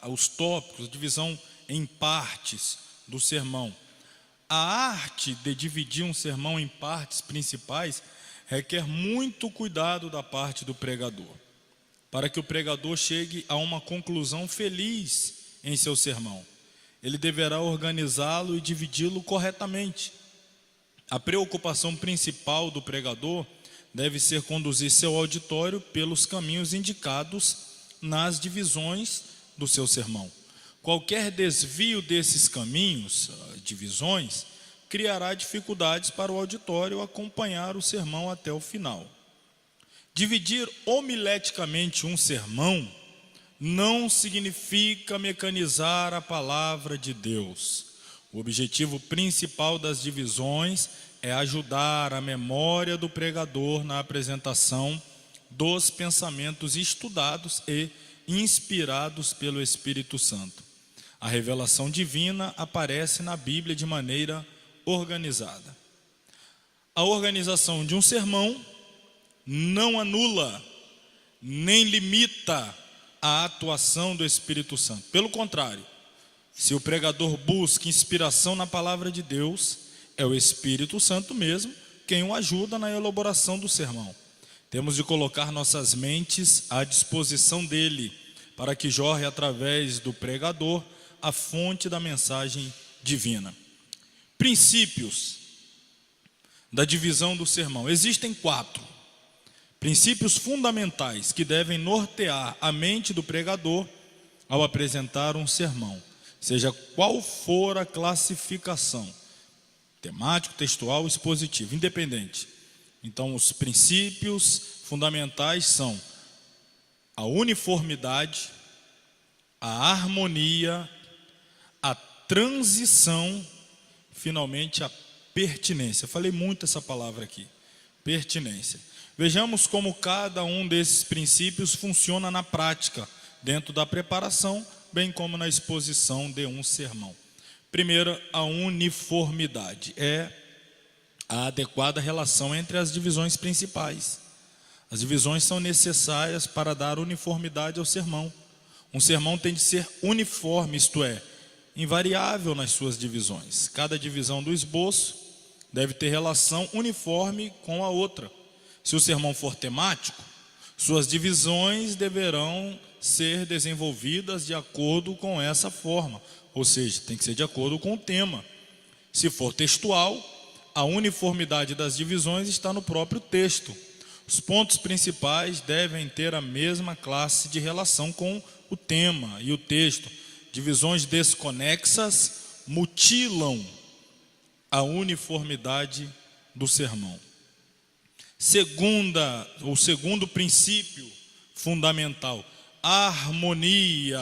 os tópicos, a divisão em partes do sermão. A arte de dividir um sermão em partes principais requer muito cuidado da parte do pregador, para que o pregador chegue a uma conclusão feliz em seu sermão. ele deverá organizá-lo e dividi-lo corretamente. A preocupação principal do pregador deve ser conduzir seu auditório pelos caminhos indicados nas divisões do seu sermão. Qualquer desvio desses caminhos, divisões, criará dificuldades para o auditório acompanhar o sermão até o final. Dividir homileticamente um sermão não significa mecanizar a palavra de Deus. O objetivo principal das divisões é ajudar a memória do pregador na apresentação dos pensamentos estudados e inspirados pelo Espírito Santo. A revelação divina aparece na Bíblia de maneira organizada. A organização de um sermão não anula nem limita a atuação do Espírito Santo. Pelo contrário, se o pregador busca inspiração na palavra de Deus, é o Espírito Santo mesmo quem o ajuda na elaboração do sermão. Temos de colocar nossas mentes à disposição dele, para que jorre através do pregador a fonte da mensagem divina. Princípios da divisão do sermão. Existem 4 princípios fundamentais que devem nortear a mente do pregador ao apresentar um sermão, seja qual for a classificação, temático, textual, expositivo, independente. Então, os princípios fundamentais são a uniformidade, a harmonia, a transição, finalmente a pertinência. Eu falei muito essa palavra aqui, pertinência. Vejamos como cada um desses princípios funciona na prática, dentro da preparação, bem como na exposição de um sermão. Primeiro, a uniformidade é a adequada relação entre as divisões principais. As divisões são necessárias para dar uniformidade ao sermão. Um sermão tem de ser uniforme, isto é, invariável nas suas divisões. Cada divisão do esboço deve ter relação uniforme com a outra. Se o sermão for temático, suas divisões deverão ser desenvolvidas de acordo com essa forma, ou seja, tem que ser de acordo com o tema. Se for textual, a uniformidade das divisões está no próprio texto. Os pontos principais devem ter a mesma classe de relação com o tema e o texto. Divisões desconexas mutilam a uniformidade do sermão. O segundo princípio fundamental, a harmonia.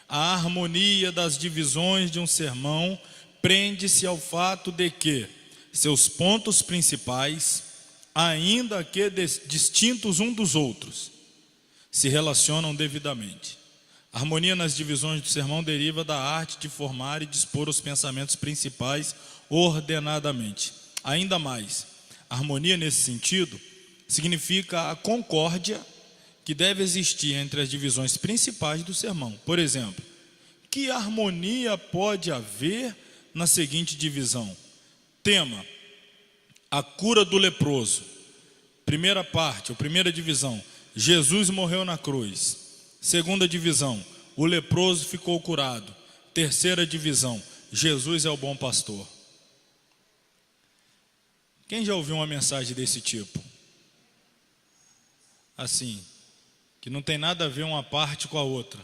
A harmonia das divisões de um sermão prende-se ao fato de que seus pontos principais, ainda que distintos um dos outros, se relacionam devidamente. A harmonia nas divisões do sermão deriva da arte de formar e dispor os pensamentos principais ordenadamente. Ainda mais, a harmonia nesse sentido significa a concórdia que deve existir entre as divisões principais do sermão. Por exemplo, que harmonia pode haver na seguinte divisão? Tema: a cura do leproso. Primeira parte, ou primeira divisão, Jesus morreu na cruz. Segunda divisão, o leproso ficou curado. Terceira divisão, Jesus é o bom pastor. Quem já ouviu uma mensagem desse tipo? Assim, que não tem nada a ver uma parte com a outra,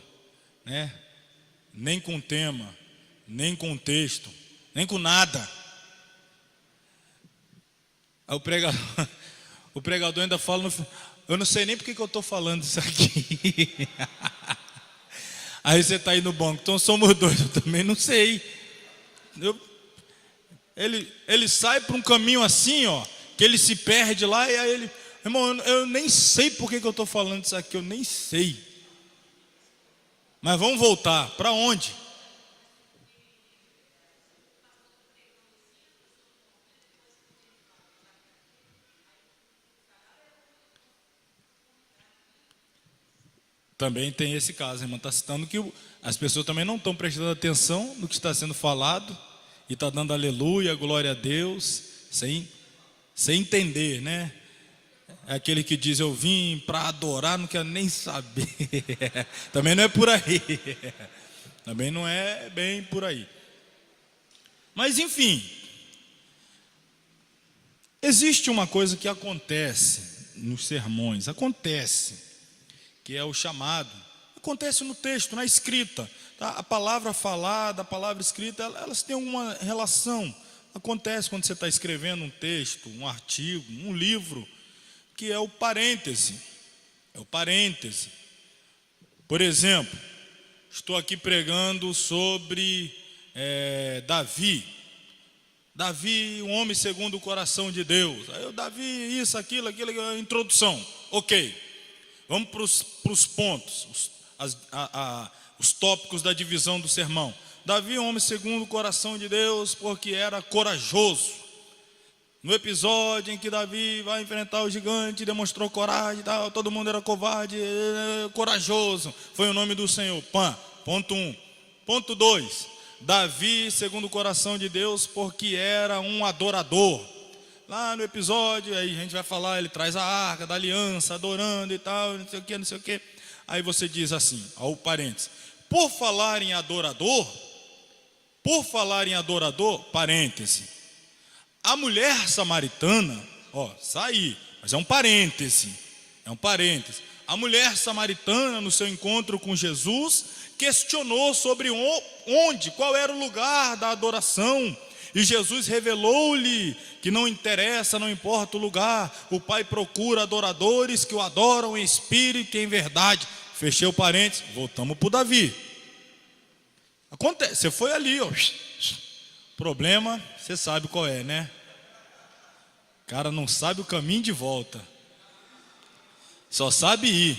né? Nem com o tema, nem com o texto, nem com nada. Aí o pregador ainda fala no final: eu não sei nem porque que eu estou falando isso aqui. Aí você está aí no banco: então somos dois. Eu também não sei. Ele sai para um caminho assim, ó, que ele se perde lá, e aí ele: irmão, eu nem sei por que eu estou falando isso aqui, eu nem sei. Mas vamos voltar, para onde? Também tem esse caso, a irmã está citando que as pessoas também não estão prestando atenção no que está sendo falado, e está dando aleluia, glória a Deus, sem entender, né? É aquele que diz: eu vim para adorar, não quero nem saber. Também não é por aí. Também não é bem por aí. Mas enfim, existe uma coisa que acontece nos sermões, que é o chamado, acontece no texto, na escrita, tá? A palavra falada, a palavra escrita, elas têm uma relação. Acontece quando você está escrevendo um texto, um artigo, um livro, que é o parêntese. Por exemplo, estou aqui pregando sobre Davi, um homem segundo o coração de Deus. Aí o Davi, isso, aquilo, introdução, ok. Vamos para os pontos, os tópicos da divisão do sermão. Davi, um homem segundo o coração de Deus, porque era corajoso. No episódio em que Davi vai enfrentar o gigante, demonstrou coragem, todo mundo era covarde, corajoso, foi o nome do Senhor. Ponto 1. Ponto 2, Davi, segundo o coração de Deus, porque era um adorador. Lá no episódio, aí a gente vai falar, ele traz a arca da aliança, adorando e tal, não sei o que. Aí você diz assim, ao parênteses, por falar em adorador, parêntese, a mulher samaritana, mas é um parêntese. A mulher samaritana, no seu encontro com Jesus, questionou sobre qual era o lugar da adoração. E Jesus revelou-lhe que não importa o lugar, o Pai procura adoradores que o adoram em espírito e em verdade. Fechei o parênteses, voltamos para o Davi. Acontece, você foi ali, problema, você sabe qual é, né? O cara não sabe o caminho de volta, só sabe ir.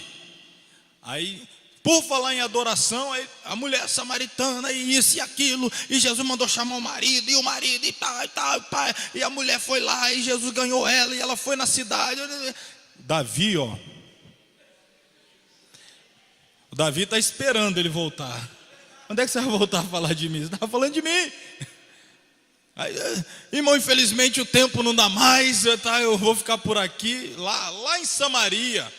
Aí, por falar em adoração, aí a mulher samaritana, e isso e aquilo, e Jesus mandou chamar o marido, e tal, e a mulher foi lá, e Jesus ganhou ela, e ela foi na cidade. Davi, o Davi está esperando ele voltar. Onde é que você vai voltar a falar de mim? Você estava falando de mim. Aí, irmão, infelizmente o tempo não dá mais, eu vou ficar por aqui, lá em Samaria.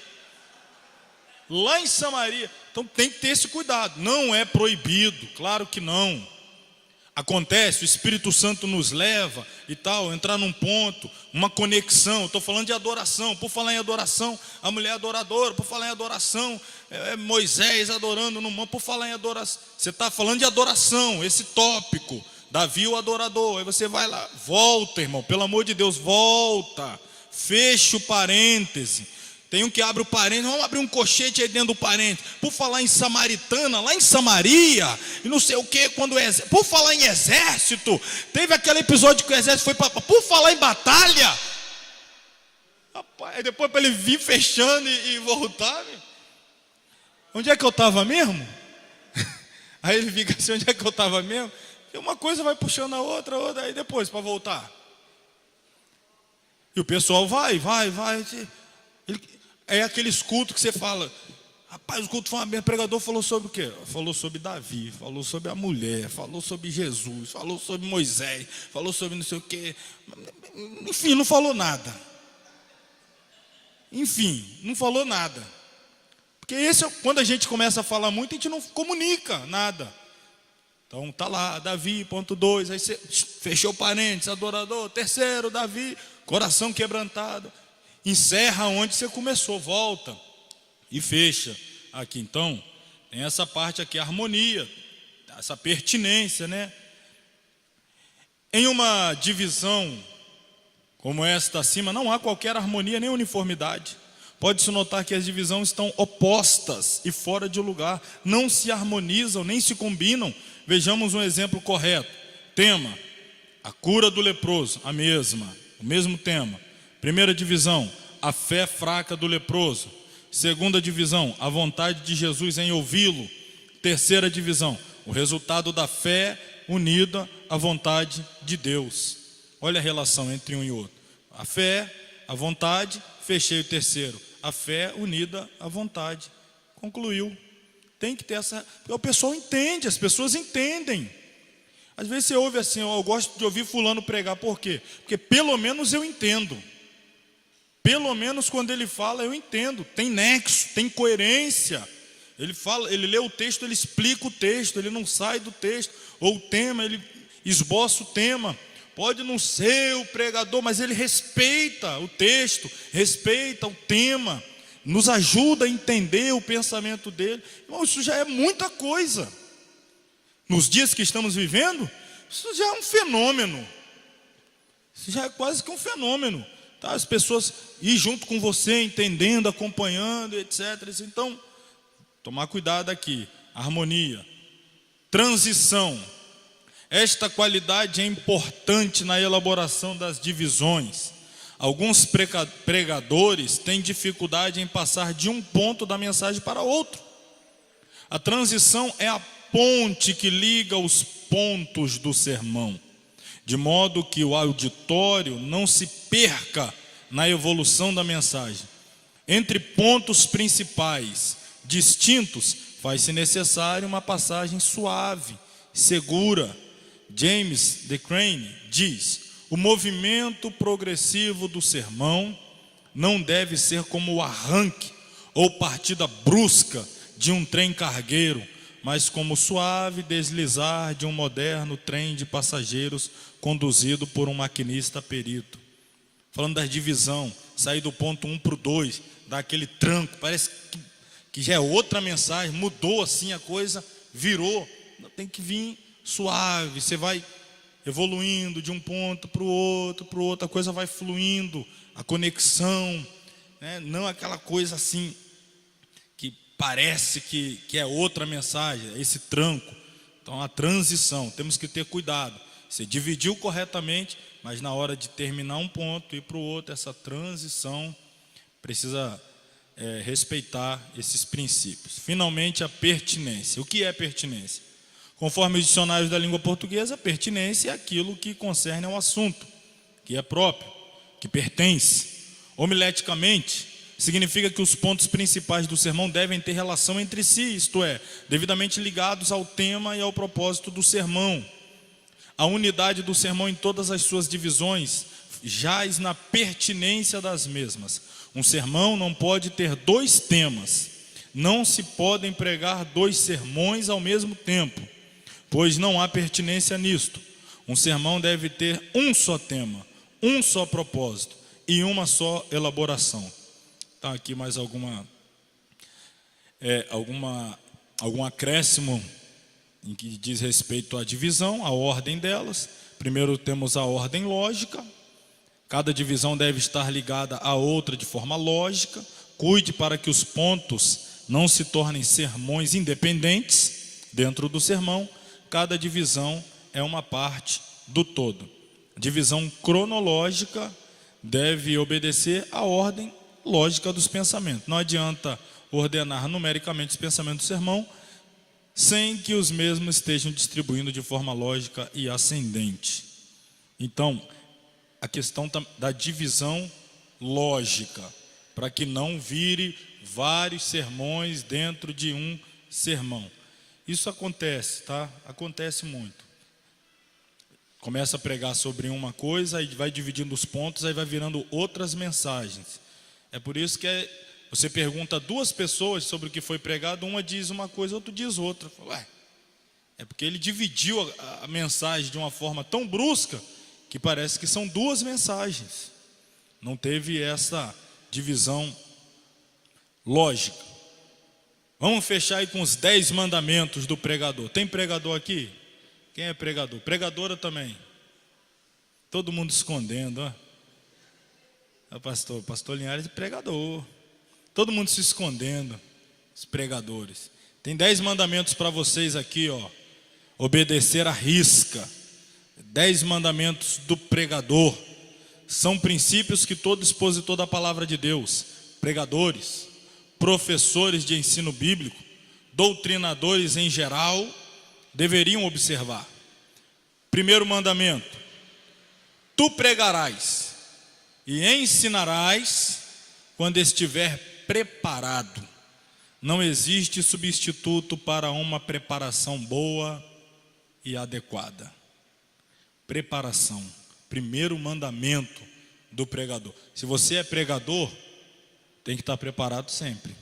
Então tem que ter esse cuidado. Não é proibido, claro que não. Acontece, o Espírito Santo nos leva e tal, entrar num ponto, uma conexão. Estou falando de adoração. Por falar em adoração, a mulher adoradora. Por falar em adoração, Moisés adorando no monte. Por falar em adoração, você está falando de adoração, esse tópico. Davi o adorador. Aí você vai lá, volta, irmão, pelo amor de Deus, volta. Fecha o parêntese. Tem um que abre o parênteses, vamos abrir um colchete aí dentro do parênteses. Por falar em samaritana, lá em Samaria, e não sei o que, por falar em exército, teve aquele episódio que o exército foi por falar em batalha. Rapaz, aí depois para ele vir fechando e voltar. Onde é que eu estava mesmo? Aí ele fica assim, onde é que eu estava mesmo? E uma coisa vai puxando a outra, aí depois para voltar. E o pessoal vai. É aqueles cultos que você fala, rapaz, o culto foi uma merda. O pregador falou sobre o quê? Falou sobre Davi, falou sobre a mulher, falou sobre Jesus, falou sobre Moisés, falou sobre não sei o quê. Enfim, não falou nada. Porque quando a gente começa a falar muito, a gente não comunica nada. Então tá lá, Davi, ponto 2, aí você fechou parênteses, adorador. Terceiro, Davi, coração quebrantado. Encerra onde você começou, volta e fecha aqui. Então, tem essa parte aqui, a harmonia, essa pertinência, né? Em uma divisão como esta acima, não há qualquer harmonia nem uniformidade. Pode-se notar que as divisões estão opostas e fora de lugar, não se harmonizam, nem se combinam. Vejamos um exemplo correto. Tema, a cura do leproso, o mesmo tema. Primeira divisão, a fé fraca do leproso. Segunda divisão, a vontade de Jesus em ouvi-lo. Terceira divisão, o resultado da fé unida à vontade de Deus. Olha a relação entre um e outro. A fé, a vontade, fechei o terceiro. A fé unida à vontade. Concluiu. Tem que ter essa... O pessoal entende, as pessoas entendem. Às vezes você ouve assim, eu gosto de ouvir fulano pregar. Por quê? Porque pelo menos eu entendo. Pelo menos quando ele fala eu entendo, tem nexo, tem coerência. Ele fala, ele lê o texto, ele explica o texto, ele não sai do texto, ou o tema, ele esboça o tema. Pode não ser o pregador, mas ele respeita o texto, respeita o tema, nos ajuda a entender o pensamento dele. Irmão, isso já é muita coisa. Nos dias que estamos vivendo, isso já é um fenômeno. Isso já é quase que um fenômeno. Tá? As pessoas ir junto com você, entendendo, acompanhando, etc. Então, tomar cuidado aqui. Harmonia. Transição. Esta qualidade é importante na elaboração das divisões. Alguns pregadores têm dificuldade em passar de um ponto da mensagem para outro. A transição é a ponte que liga os pontos do sermão, de modo que o auditório não se perca na evolução da mensagem. Entre pontos principais distintos, faz-se necessário uma passagem suave, segura. James D. Crane diz: o movimento progressivo do sermão não deve ser como o arranque ou partida brusca de um trem cargueiro, mas como o suave deslizar de um moderno trem de passageiros conduzido por um maquinista perito. Falando da divisão, sair do ponto 1 para o 2, dar aquele tranco, parece que já é outra mensagem, mudou assim a coisa, virou. Tem que vir suave, você vai evoluindo de um ponto para o outro, a coisa vai fluindo, a conexão, né? Não aquela coisa assim, que parece que é outra mensagem, esse tranco. Então a transição, temos que ter cuidado. Você dividiu corretamente, mas na hora de terminar um ponto e ir para o outro, essa transição precisa respeitar esses princípios. Finalmente, a pertinência. O que é pertinência? Conforme os dicionários da língua portuguesa, pertinência é aquilo que concerne ao assunto, que é próprio, que pertence. Homileticamente, significa que os pontos principais do sermão devem ter relação entre si, isto é, devidamente ligados ao tema e ao propósito do sermão. A unidade do sermão em todas as suas divisões jaz na pertinência das mesmas. Um sermão não pode ter dois temas. Não se podem pregar dois sermões ao mesmo tempo, pois não há pertinência nisto. Um sermão deve ter um só tema, um só propósito e uma só elaboração. Está aqui mais algum acréscimo em que diz respeito à divisão, a ordem delas. Primeiro temos a ordem lógica. Cada divisão deve estar ligada à outra de forma lógica. Cuide para que os pontos não se tornem sermões independentes dentro do sermão. Cada divisão é uma parte do todo. A divisão cronológica deve obedecer à ordem lógica dos pensamentos. Não adianta ordenar numericamente os pensamentos do sermão sem que os mesmos estejam distribuindo de forma lógica e ascendente. Então, a questão da divisão lógica, para que não vire vários sermões dentro de um sermão. Isso acontece, tá? Acontece muito. Começa a pregar sobre uma coisa, aí vai dividindo os pontos, aí vai virando outras mensagens. É por isso que você pergunta a duas pessoas sobre o que foi pregado, uma diz uma coisa, outra diz outra. Ué, é porque ele dividiu a mensagem de uma forma tão brusca que parece que são duas mensagens. Não teve essa divisão lógica. Vamos fechar aí com os 10 mandamentos do pregador. Tem pregador aqui? Quem é pregador? Pregadora também. Todo mundo escondendo, ó. É o pastor Linhares é pregador. Todo mundo se escondendo, os pregadores. Tem 10 mandamentos para vocês aqui, ó. Obedecer à risca. 10 mandamentos do pregador. São princípios que todo expositor da palavra de Deus, pregadores, professores de ensino bíblico, doutrinadores em geral, deveriam observar. Primeiro mandamento: tu pregarás e ensinarás quando estiver preparado. Não existe substituto para uma preparação boa e adequada. Preparação, primeiro mandamento do pregador. Se você é pregador, tem que estar preparado sempre.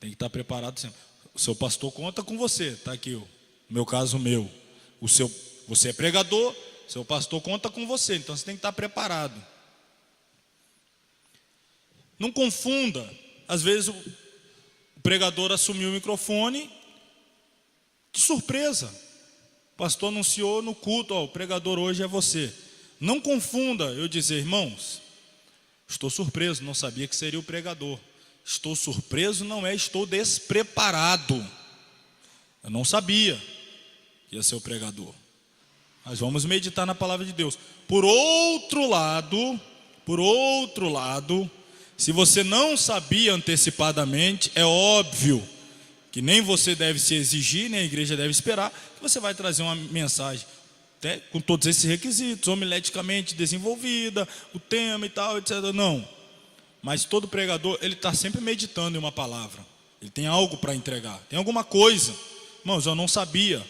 Tem que estar preparado sempre. O seu pastor conta com você, está aqui o meu caso meu. Você é pregador, seu pastor conta com você, então você tem que estar preparado. Não confunda, às vezes o pregador assumiu o microfone de surpresa. O pastor anunciou no culto, o pregador hoje é você. Não confunda eu dizer, irmãos, estou surpreso, não sabia que seria o pregador. Estou surpreso não é estou despreparado. Eu não sabia que ia ser o pregador. Mas vamos meditar na palavra de Deus. Por outro lado, se você não sabia antecipadamente, é óbvio que nem você deve se exigir, nem a igreja deve esperar, que você vai trazer uma mensagem até com todos esses requisitos, homileticamente desenvolvida, o tema e tal, etc. Não. Mas todo pregador, ele está sempre meditando em uma palavra. Ele tem algo para entregar, tem alguma coisa. Irmãos, eu não sabia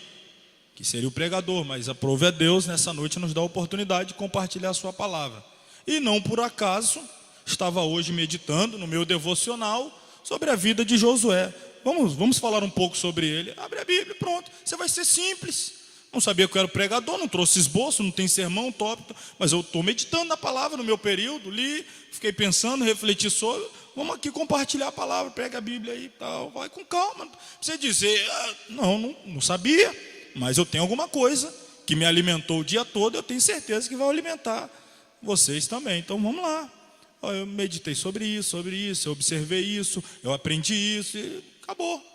que seria o pregador, mas aprove a Deus nessa noite nos dá a oportunidade de compartilhar a sua palavra. E não por acaso, estava hoje meditando no meu devocional sobre a vida de Josué. Vamos falar um pouco sobre ele. Abre a Bíblia, pronto. Você vai ser simples. Não sabia que eu era pregador, não trouxe esboço, não tem sermão, tópico, mas eu estou meditando na palavra no meu período, li, fiquei pensando, refleti sobre. Vamos aqui compartilhar a palavra, pega a Bíblia aí e tal, vai com calma. Não precisa dizer, não sabia, mas eu tenho alguma coisa que me alimentou o dia todo, eu tenho certeza que vai alimentar vocês também. Então vamos lá. Eu meditei sobre isso, eu observei isso, eu aprendi isso e acabou.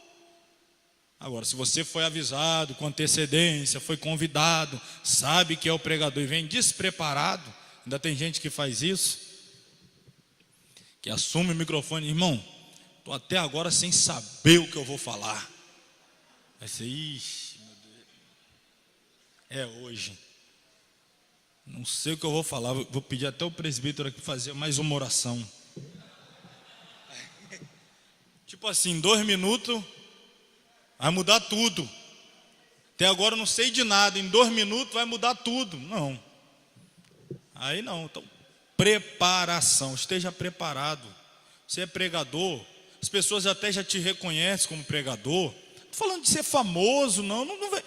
Agora, se você foi avisado com antecedência, foi convidado, sabe que é o pregador e vem despreparado, ainda tem gente que faz isso, que assume o microfone, irmão, estou até agora sem saber o que eu vou falar. Vai ser, ixi, meu Deus, é hoje. Não sei o que eu vou falar, vou pedir até o presbítero aqui fazer mais uma oração. Tipo assim, 2 minutos, vai mudar tudo. Até agora eu não sei de nada, em 2 minutos vai mudar tudo. Não. Aí não, então, preparação, esteja preparado. Você é pregador, as pessoas até já te reconhecem como pregador. Não estou falando de ser famoso, não vai.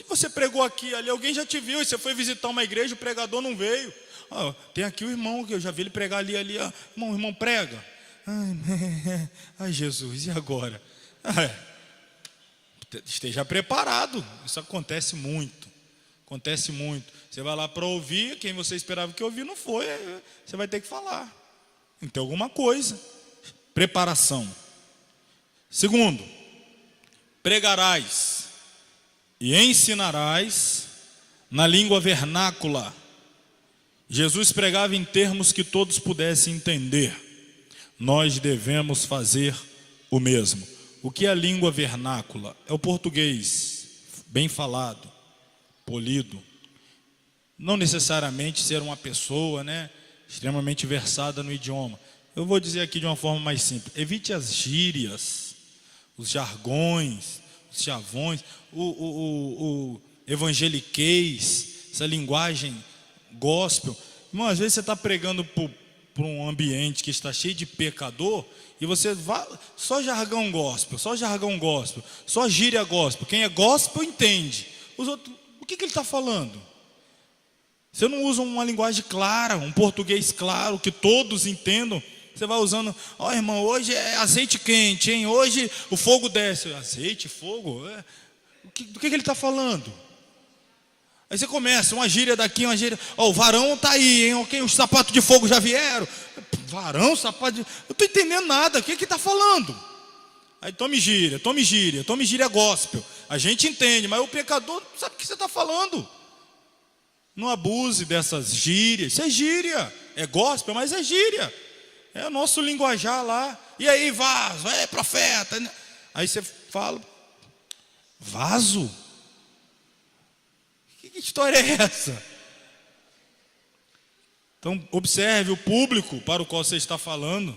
Você pregou aqui, ali, alguém já te viu, e você foi visitar uma igreja, o pregador não veio. Tem aqui o irmão, que eu já vi ele pregar ali, irmão prega. Ai, Jesus, e agora? Esteja preparado, isso acontece muito. Você vai lá para ouvir, quem você esperava que ouvir não foi, você vai ter que falar. Então alguma coisa, preparação. Segundo, pregarás e ensinarás na língua vernácula. Jesus pregava em termos que todos pudessem entender. Nós devemos fazer o mesmo. O que é a língua vernácula? É o português, bem falado, polido. Não necessariamente ser uma pessoa, extremamente versada no idioma. Eu vou dizer aqui de uma forma mais simples. Evite as gírias, os jargões, os chavões, o evangeliquez, essa linguagem gospel. Irmão, às vezes você está pregando para um ambiente que está cheio de pecador e você vai, só jargão gospel, só gíria gospel. Quem é gospel entende. Os outros, o que ele está falando? Você não usa uma linguagem clara, um português claro, que todos entendam. Você vai usando, irmão, hoje é azeite quente, hein? Hoje o fogo desce. Azeite, fogo? Do que ele está falando? Aí você começa, uma gíria daqui, uma gíria. O varão está aí, hein? Ok, os sapatos de fogo já vieram. Varão, sapato de... Eu não estou entendendo nada, o que está falando? Aí tome gíria gospel. A gente entende, mas o pecador não sabe o que você está falando. Não abuse dessas gírias. Isso é gíria, é gospel, mas é gíria. É o nosso linguajar lá. E aí, vaso, profeta. Aí você fala, vaso? Que história é essa? Então, observe o público para o qual você está falando.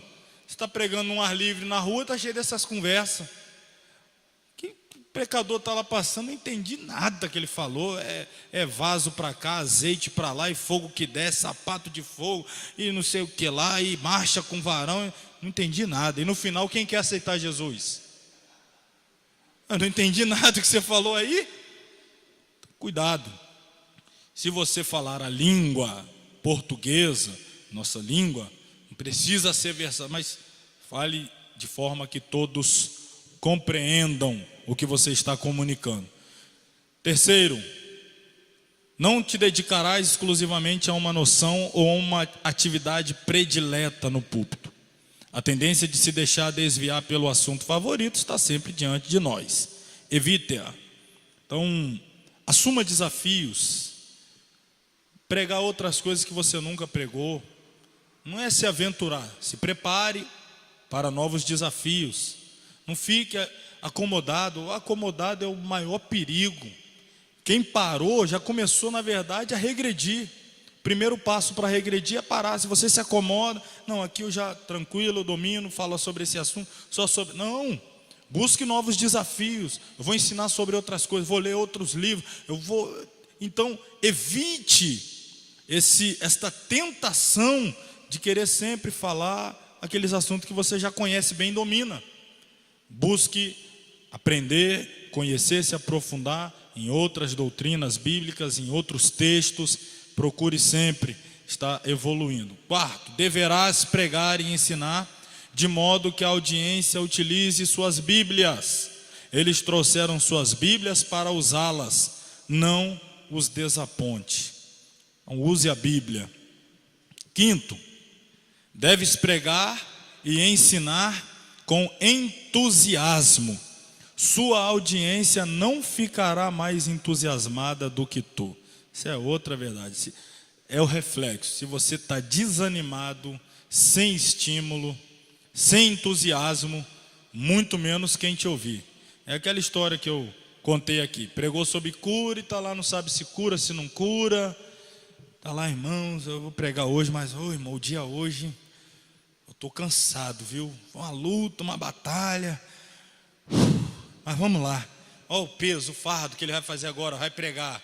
Você está pregando num ar livre na rua, está cheio dessas conversas. Que pecador está lá passando, não entendi nada que ele falou. É vaso para cá, azeite para lá, e fogo que desce, sapato de fogo, e não sei o que lá, e marcha com varão. Não entendi nada. E no final, quem quer aceitar Jesus? Eu não entendi nada do que você falou aí. Cuidado. Se você falar a língua portuguesa, nossa língua, não precisa ser versátil, mas fale de forma que todos compreendam o que você está comunicando. Terceiro, não te dedicarás exclusivamente a uma noção ou a uma atividade predileta no púlpito. A tendência de se deixar desviar pelo assunto favorito está sempre diante de nós. Evite-a. Então, assuma desafios. Pregar outras coisas que você nunca pregou. Não é se aventurar. Se prepare para novos desafios. Não fique acomodado. O acomodado é o maior perigo. Quem parou já começou, na verdade, a regredir. O primeiro passo para regredir é parar. Se você se acomoda, não, aqui eu já tranquilo, eu domino, falo sobre esse assunto, só sobre... Não, busque novos desafios. Eu vou ensinar sobre outras coisas, vou ler outros livros, Então, evite esta tentação de querer sempre falar aqueles assuntos que você já conhece bem e domina. Busque aprender, conhecer, se aprofundar em outras doutrinas bíblicas, em outros textos. Procure sempre estar evoluindo. Quarto, deverás pregar e ensinar de modo que a audiência utilize suas Bíblias. Eles trouxeram suas Bíblias para usá-las. Não os desaponte. Então, use a Bíblia. Quinto, deves pregar e ensinar com entusiasmo. Sua audiência não ficará mais entusiasmada do que tu. Isso é outra verdade. É o reflexo. Se você está desanimado, sem estímulo, sem entusiasmo, muito menos quem te ouvir. É aquela história que eu contei aqui. Pregou sobre cura e está lá, não sabe se cura, se não cura. Está lá, irmãos, eu vou pregar hoje, mas, irmão, o dia hoje, eu estou cansado, viu? Uma luta, uma batalha. Mas vamos lá, olha o peso, o fardo que ele vai fazer agora, vai pregar.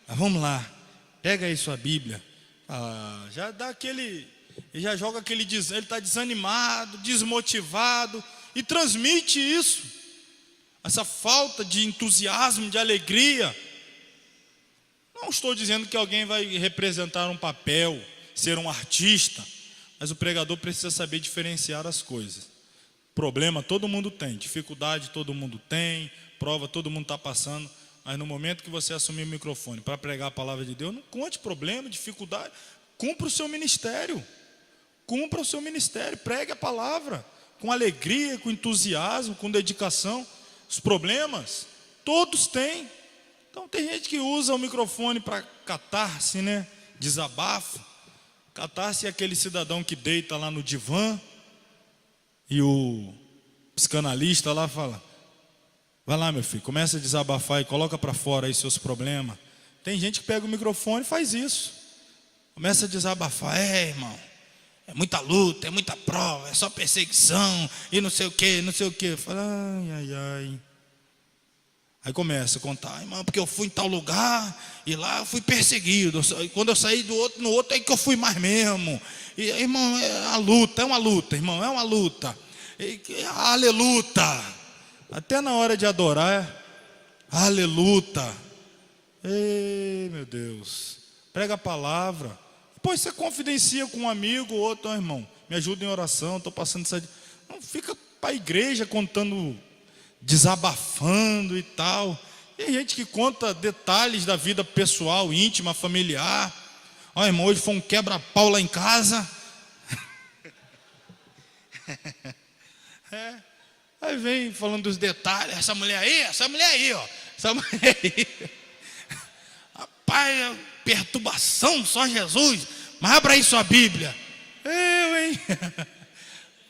Mas vamos lá, pega aí sua Bíblia. Já dá aquele, ele já joga aquele, ele está desanimado, desmotivado, e transmite isso, essa falta de entusiasmo, de alegria. Não estou dizendo que alguém vai representar um papel, ser um artista, mas o pregador precisa saber diferenciar as coisas. Problema todo mundo tem, dificuldade todo mundo tem, prova todo mundo está passando, mas no momento que você assumir o microfone para pregar a palavra de Deus, não conte problema, dificuldade, cumpra o seu ministério, pregue a palavra com alegria, com entusiasmo, com dedicação. Os problemas, todos têm. Então tem gente que usa o microfone para catarse, né? Desabafo. Catarse é aquele cidadão que deita lá no divã e o psicanalista lá fala: vai lá, meu filho, começa a desabafar e coloca para fora aí seus problemas. Tem gente que pega o microfone e faz isso. Começa a desabafar: irmão, é muita luta, é muita prova, é só perseguição e não sei o que, não sei o que. Fala, ai. Aí começa a contar: irmão, porque eu fui em tal lugar e lá eu fui perseguido. E quando eu saí no outro é que eu fui mais mesmo. E, irmão, é uma luta, irmão, é uma luta. Aleluia. Até na hora de adorar, aleluia. Ei, meu Deus. Prega a palavra. Depois você confidencia com um amigo ou outro: irmão, me ajuda em oração, estou passando isso. Não fica para a igreja contando, desabafando e tal. Tem gente que conta detalhes da vida pessoal, íntima, familiar. Irmão, hoje foi um quebra-pau lá em casa. Aí vem falando dos detalhes. Essa mulher aí, ó. Essa mulher aí. Rapaz, perturbação, só Jesus. Mas abra aí sua Bíblia. Hein?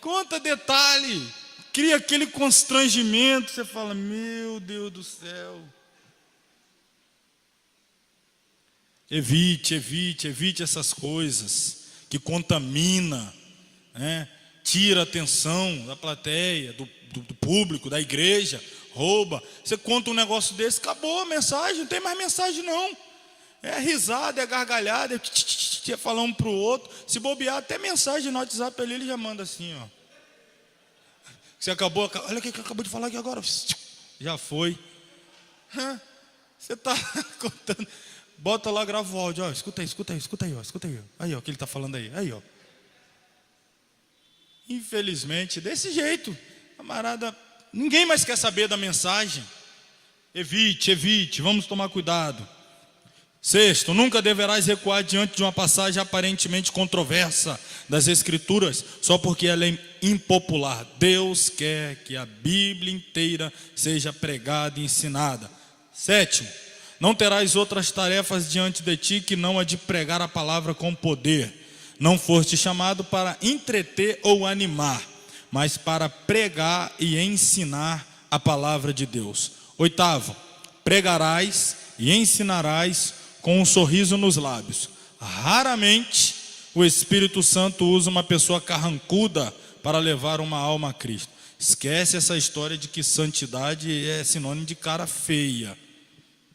Conta detalhe. Cria aquele constrangimento. Você fala: meu Deus do céu. Evite essas coisas que contamina, né? Tira a atenção da plateia, do público, da igreja, rouba. Você conta um negócio desse, acabou a mensagem, não tem mais mensagem não. É risada, é gargalhada, é falar um para o outro. Se bobear, até mensagem no WhatsApp ali, ele já manda assim, ó. Você acabou, olha o que acabou de falar aqui agora. Já foi. Você está contando. Bota lá, grava o áudio. Ó, escuta aí, ó. Aí, ó, o que ele está falando aí. Aí, ó. Infelizmente, desse jeito, camarada, ninguém mais quer saber da mensagem. Evite, vamos tomar cuidado. Sexto, nunca deverás recuar diante de uma passagem aparentemente controversa das Escrituras, só porque ela é impopular. Deus quer que a Bíblia inteira seja pregada e ensinada. Sétimo, não terás outras tarefas diante de ti que não a de pregar a palavra com poder. Não foste chamado para entreter ou animar, mas para pregar e ensinar a palavra de Deus. Oitavo, pregarás e ensinarás com um sorriso nos lábios. Raramente o Espírito Santo usa uma pessoa carrancuda para levar uma alma a Cristo. Esquece essa história de que santidade é sinônimo de cara feia.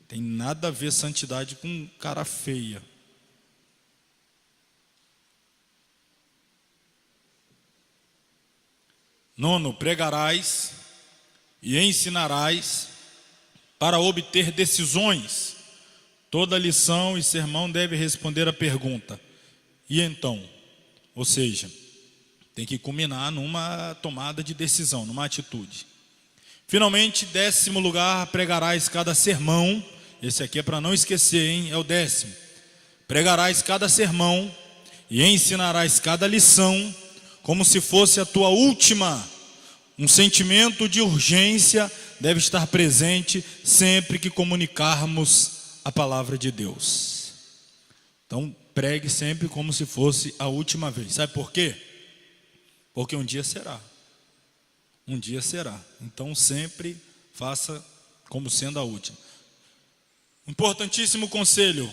Tem nada a ver santidade com cara feia. Nono, pregarás e ensinarás para obter decisões. Toda lição e sermão deve responder à pergunta: e então? Ou seja, tem que culminar numa tomada de decisão, numa atitude. Finalmente, 10º lugar, pregarás cada sermão. Esse aqui é para não esquecer, hein? É o 10º. Pregarás cada sermão e ensinarás cada lição como se fosse a tua última. Um sentimento de urgência deve estar presente sempre que comunicarmos a palavra de Deus. Então, pregue sempre como se fosse a última vez. Sabe por quê? Porque um dia será. Um dia será. Então, sempre faça como sendo a última. Importantíssimo conselho: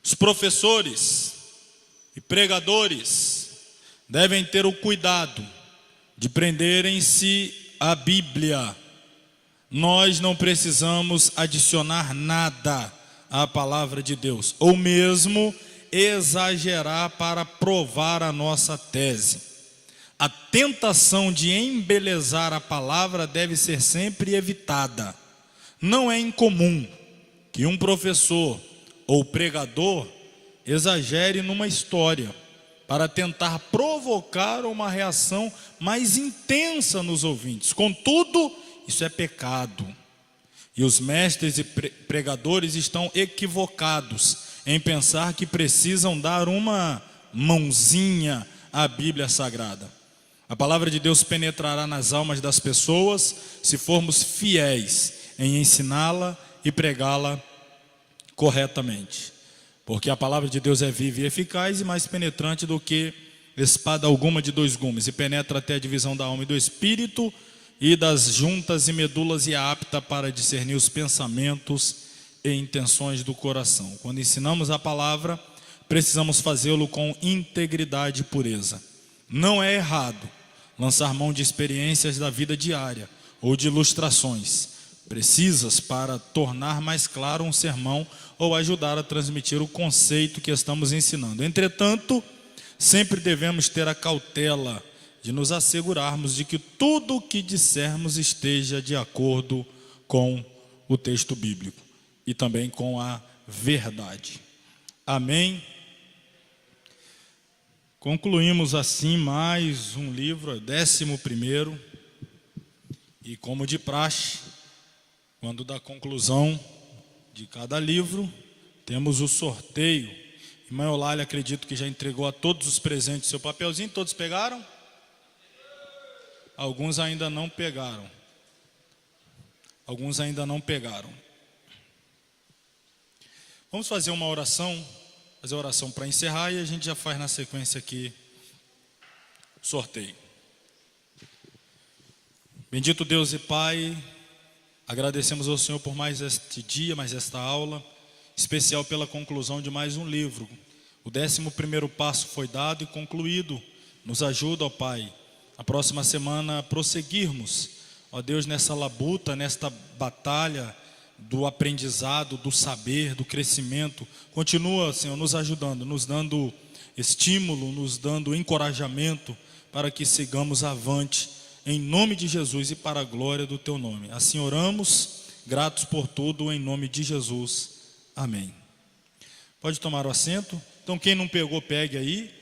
os professores e pregadores devem ter o cuidado de prenderem-se à Bíblia. Nós não precisamos adicionar nada à palavra de Deus, ou mesmo exagerar para provar a nossa tese. A tentação de embelezar a palavra deve ser sempre evitada. Não é incomum que um professor ou pregador exagere numa história para tentar provocar uma reação mais intensa nos ouvintes. Contudo, isso é pecado. E os mestres e pregadores estão equivocados em pensar que precisam dar uma mãozinha à Bíblia Sagrada. A palavra de Deus penetrará nas almas das pessoas se formos fiéis em ensiná-la e pregá-la corretamente. Porque a palavra de Deus é viva e eficaz e mais penetrante do que espada alguma de 2 gumes, e penetra até a divisão da alma e do espírito e das juntas e medulas, e é apta para discernir os pensamentos e intenções do coração. Quando ensinamos a palavra, precisamos fazê-lo com integridade e pureza. Não é errado lançar mão de experiências da vida diária ou de ilustrações precisas para tornar mais claro um sermão ou ajudar a transmitir o conceito que estamos ensinando. Entretanto, sempre devemos ter a cautela de nos assegurarmos de que tudo o que dissermos esteja de acordo com o texto bíblico e também com a verdade. Amém? Concluímos assim mais um livro, 11º, e como de praxe, quando da conclusão de cada livro, temos o sorteio. Irmã Eulália, acredito que já entregou a todos os presentes seu papelzinho. Todos pegaram? Alguns ainda não pegaram. Alguns ainda não pegaram. Vamos fazer uma oração. Fazer a oração para encerrar e a gente já faz na sequência aqui o sorteio. Bendito Deus e Pai, agradecemos ao Senhor por mais este dia, mais esta aula, especial pela conclusão de mais um livro. O 11º passo foi dado e concluído. Nos ajuda, ó Pai, a próxima semana prosseguirmos, ó Deus, nessa labuta, nesta batalha do aprendizado, do saber, do crescimento. Continua, Senhor, nos ajudando, nos dando estímulo, nos dando encorajamento para que sigamos avante em nome de Jesus e para a glória do teu nome. Assim oramos, gratos por tudo, em nome de Jesus. Amém. Pode tomar o assento. Então, quem não pegou, pegue aí.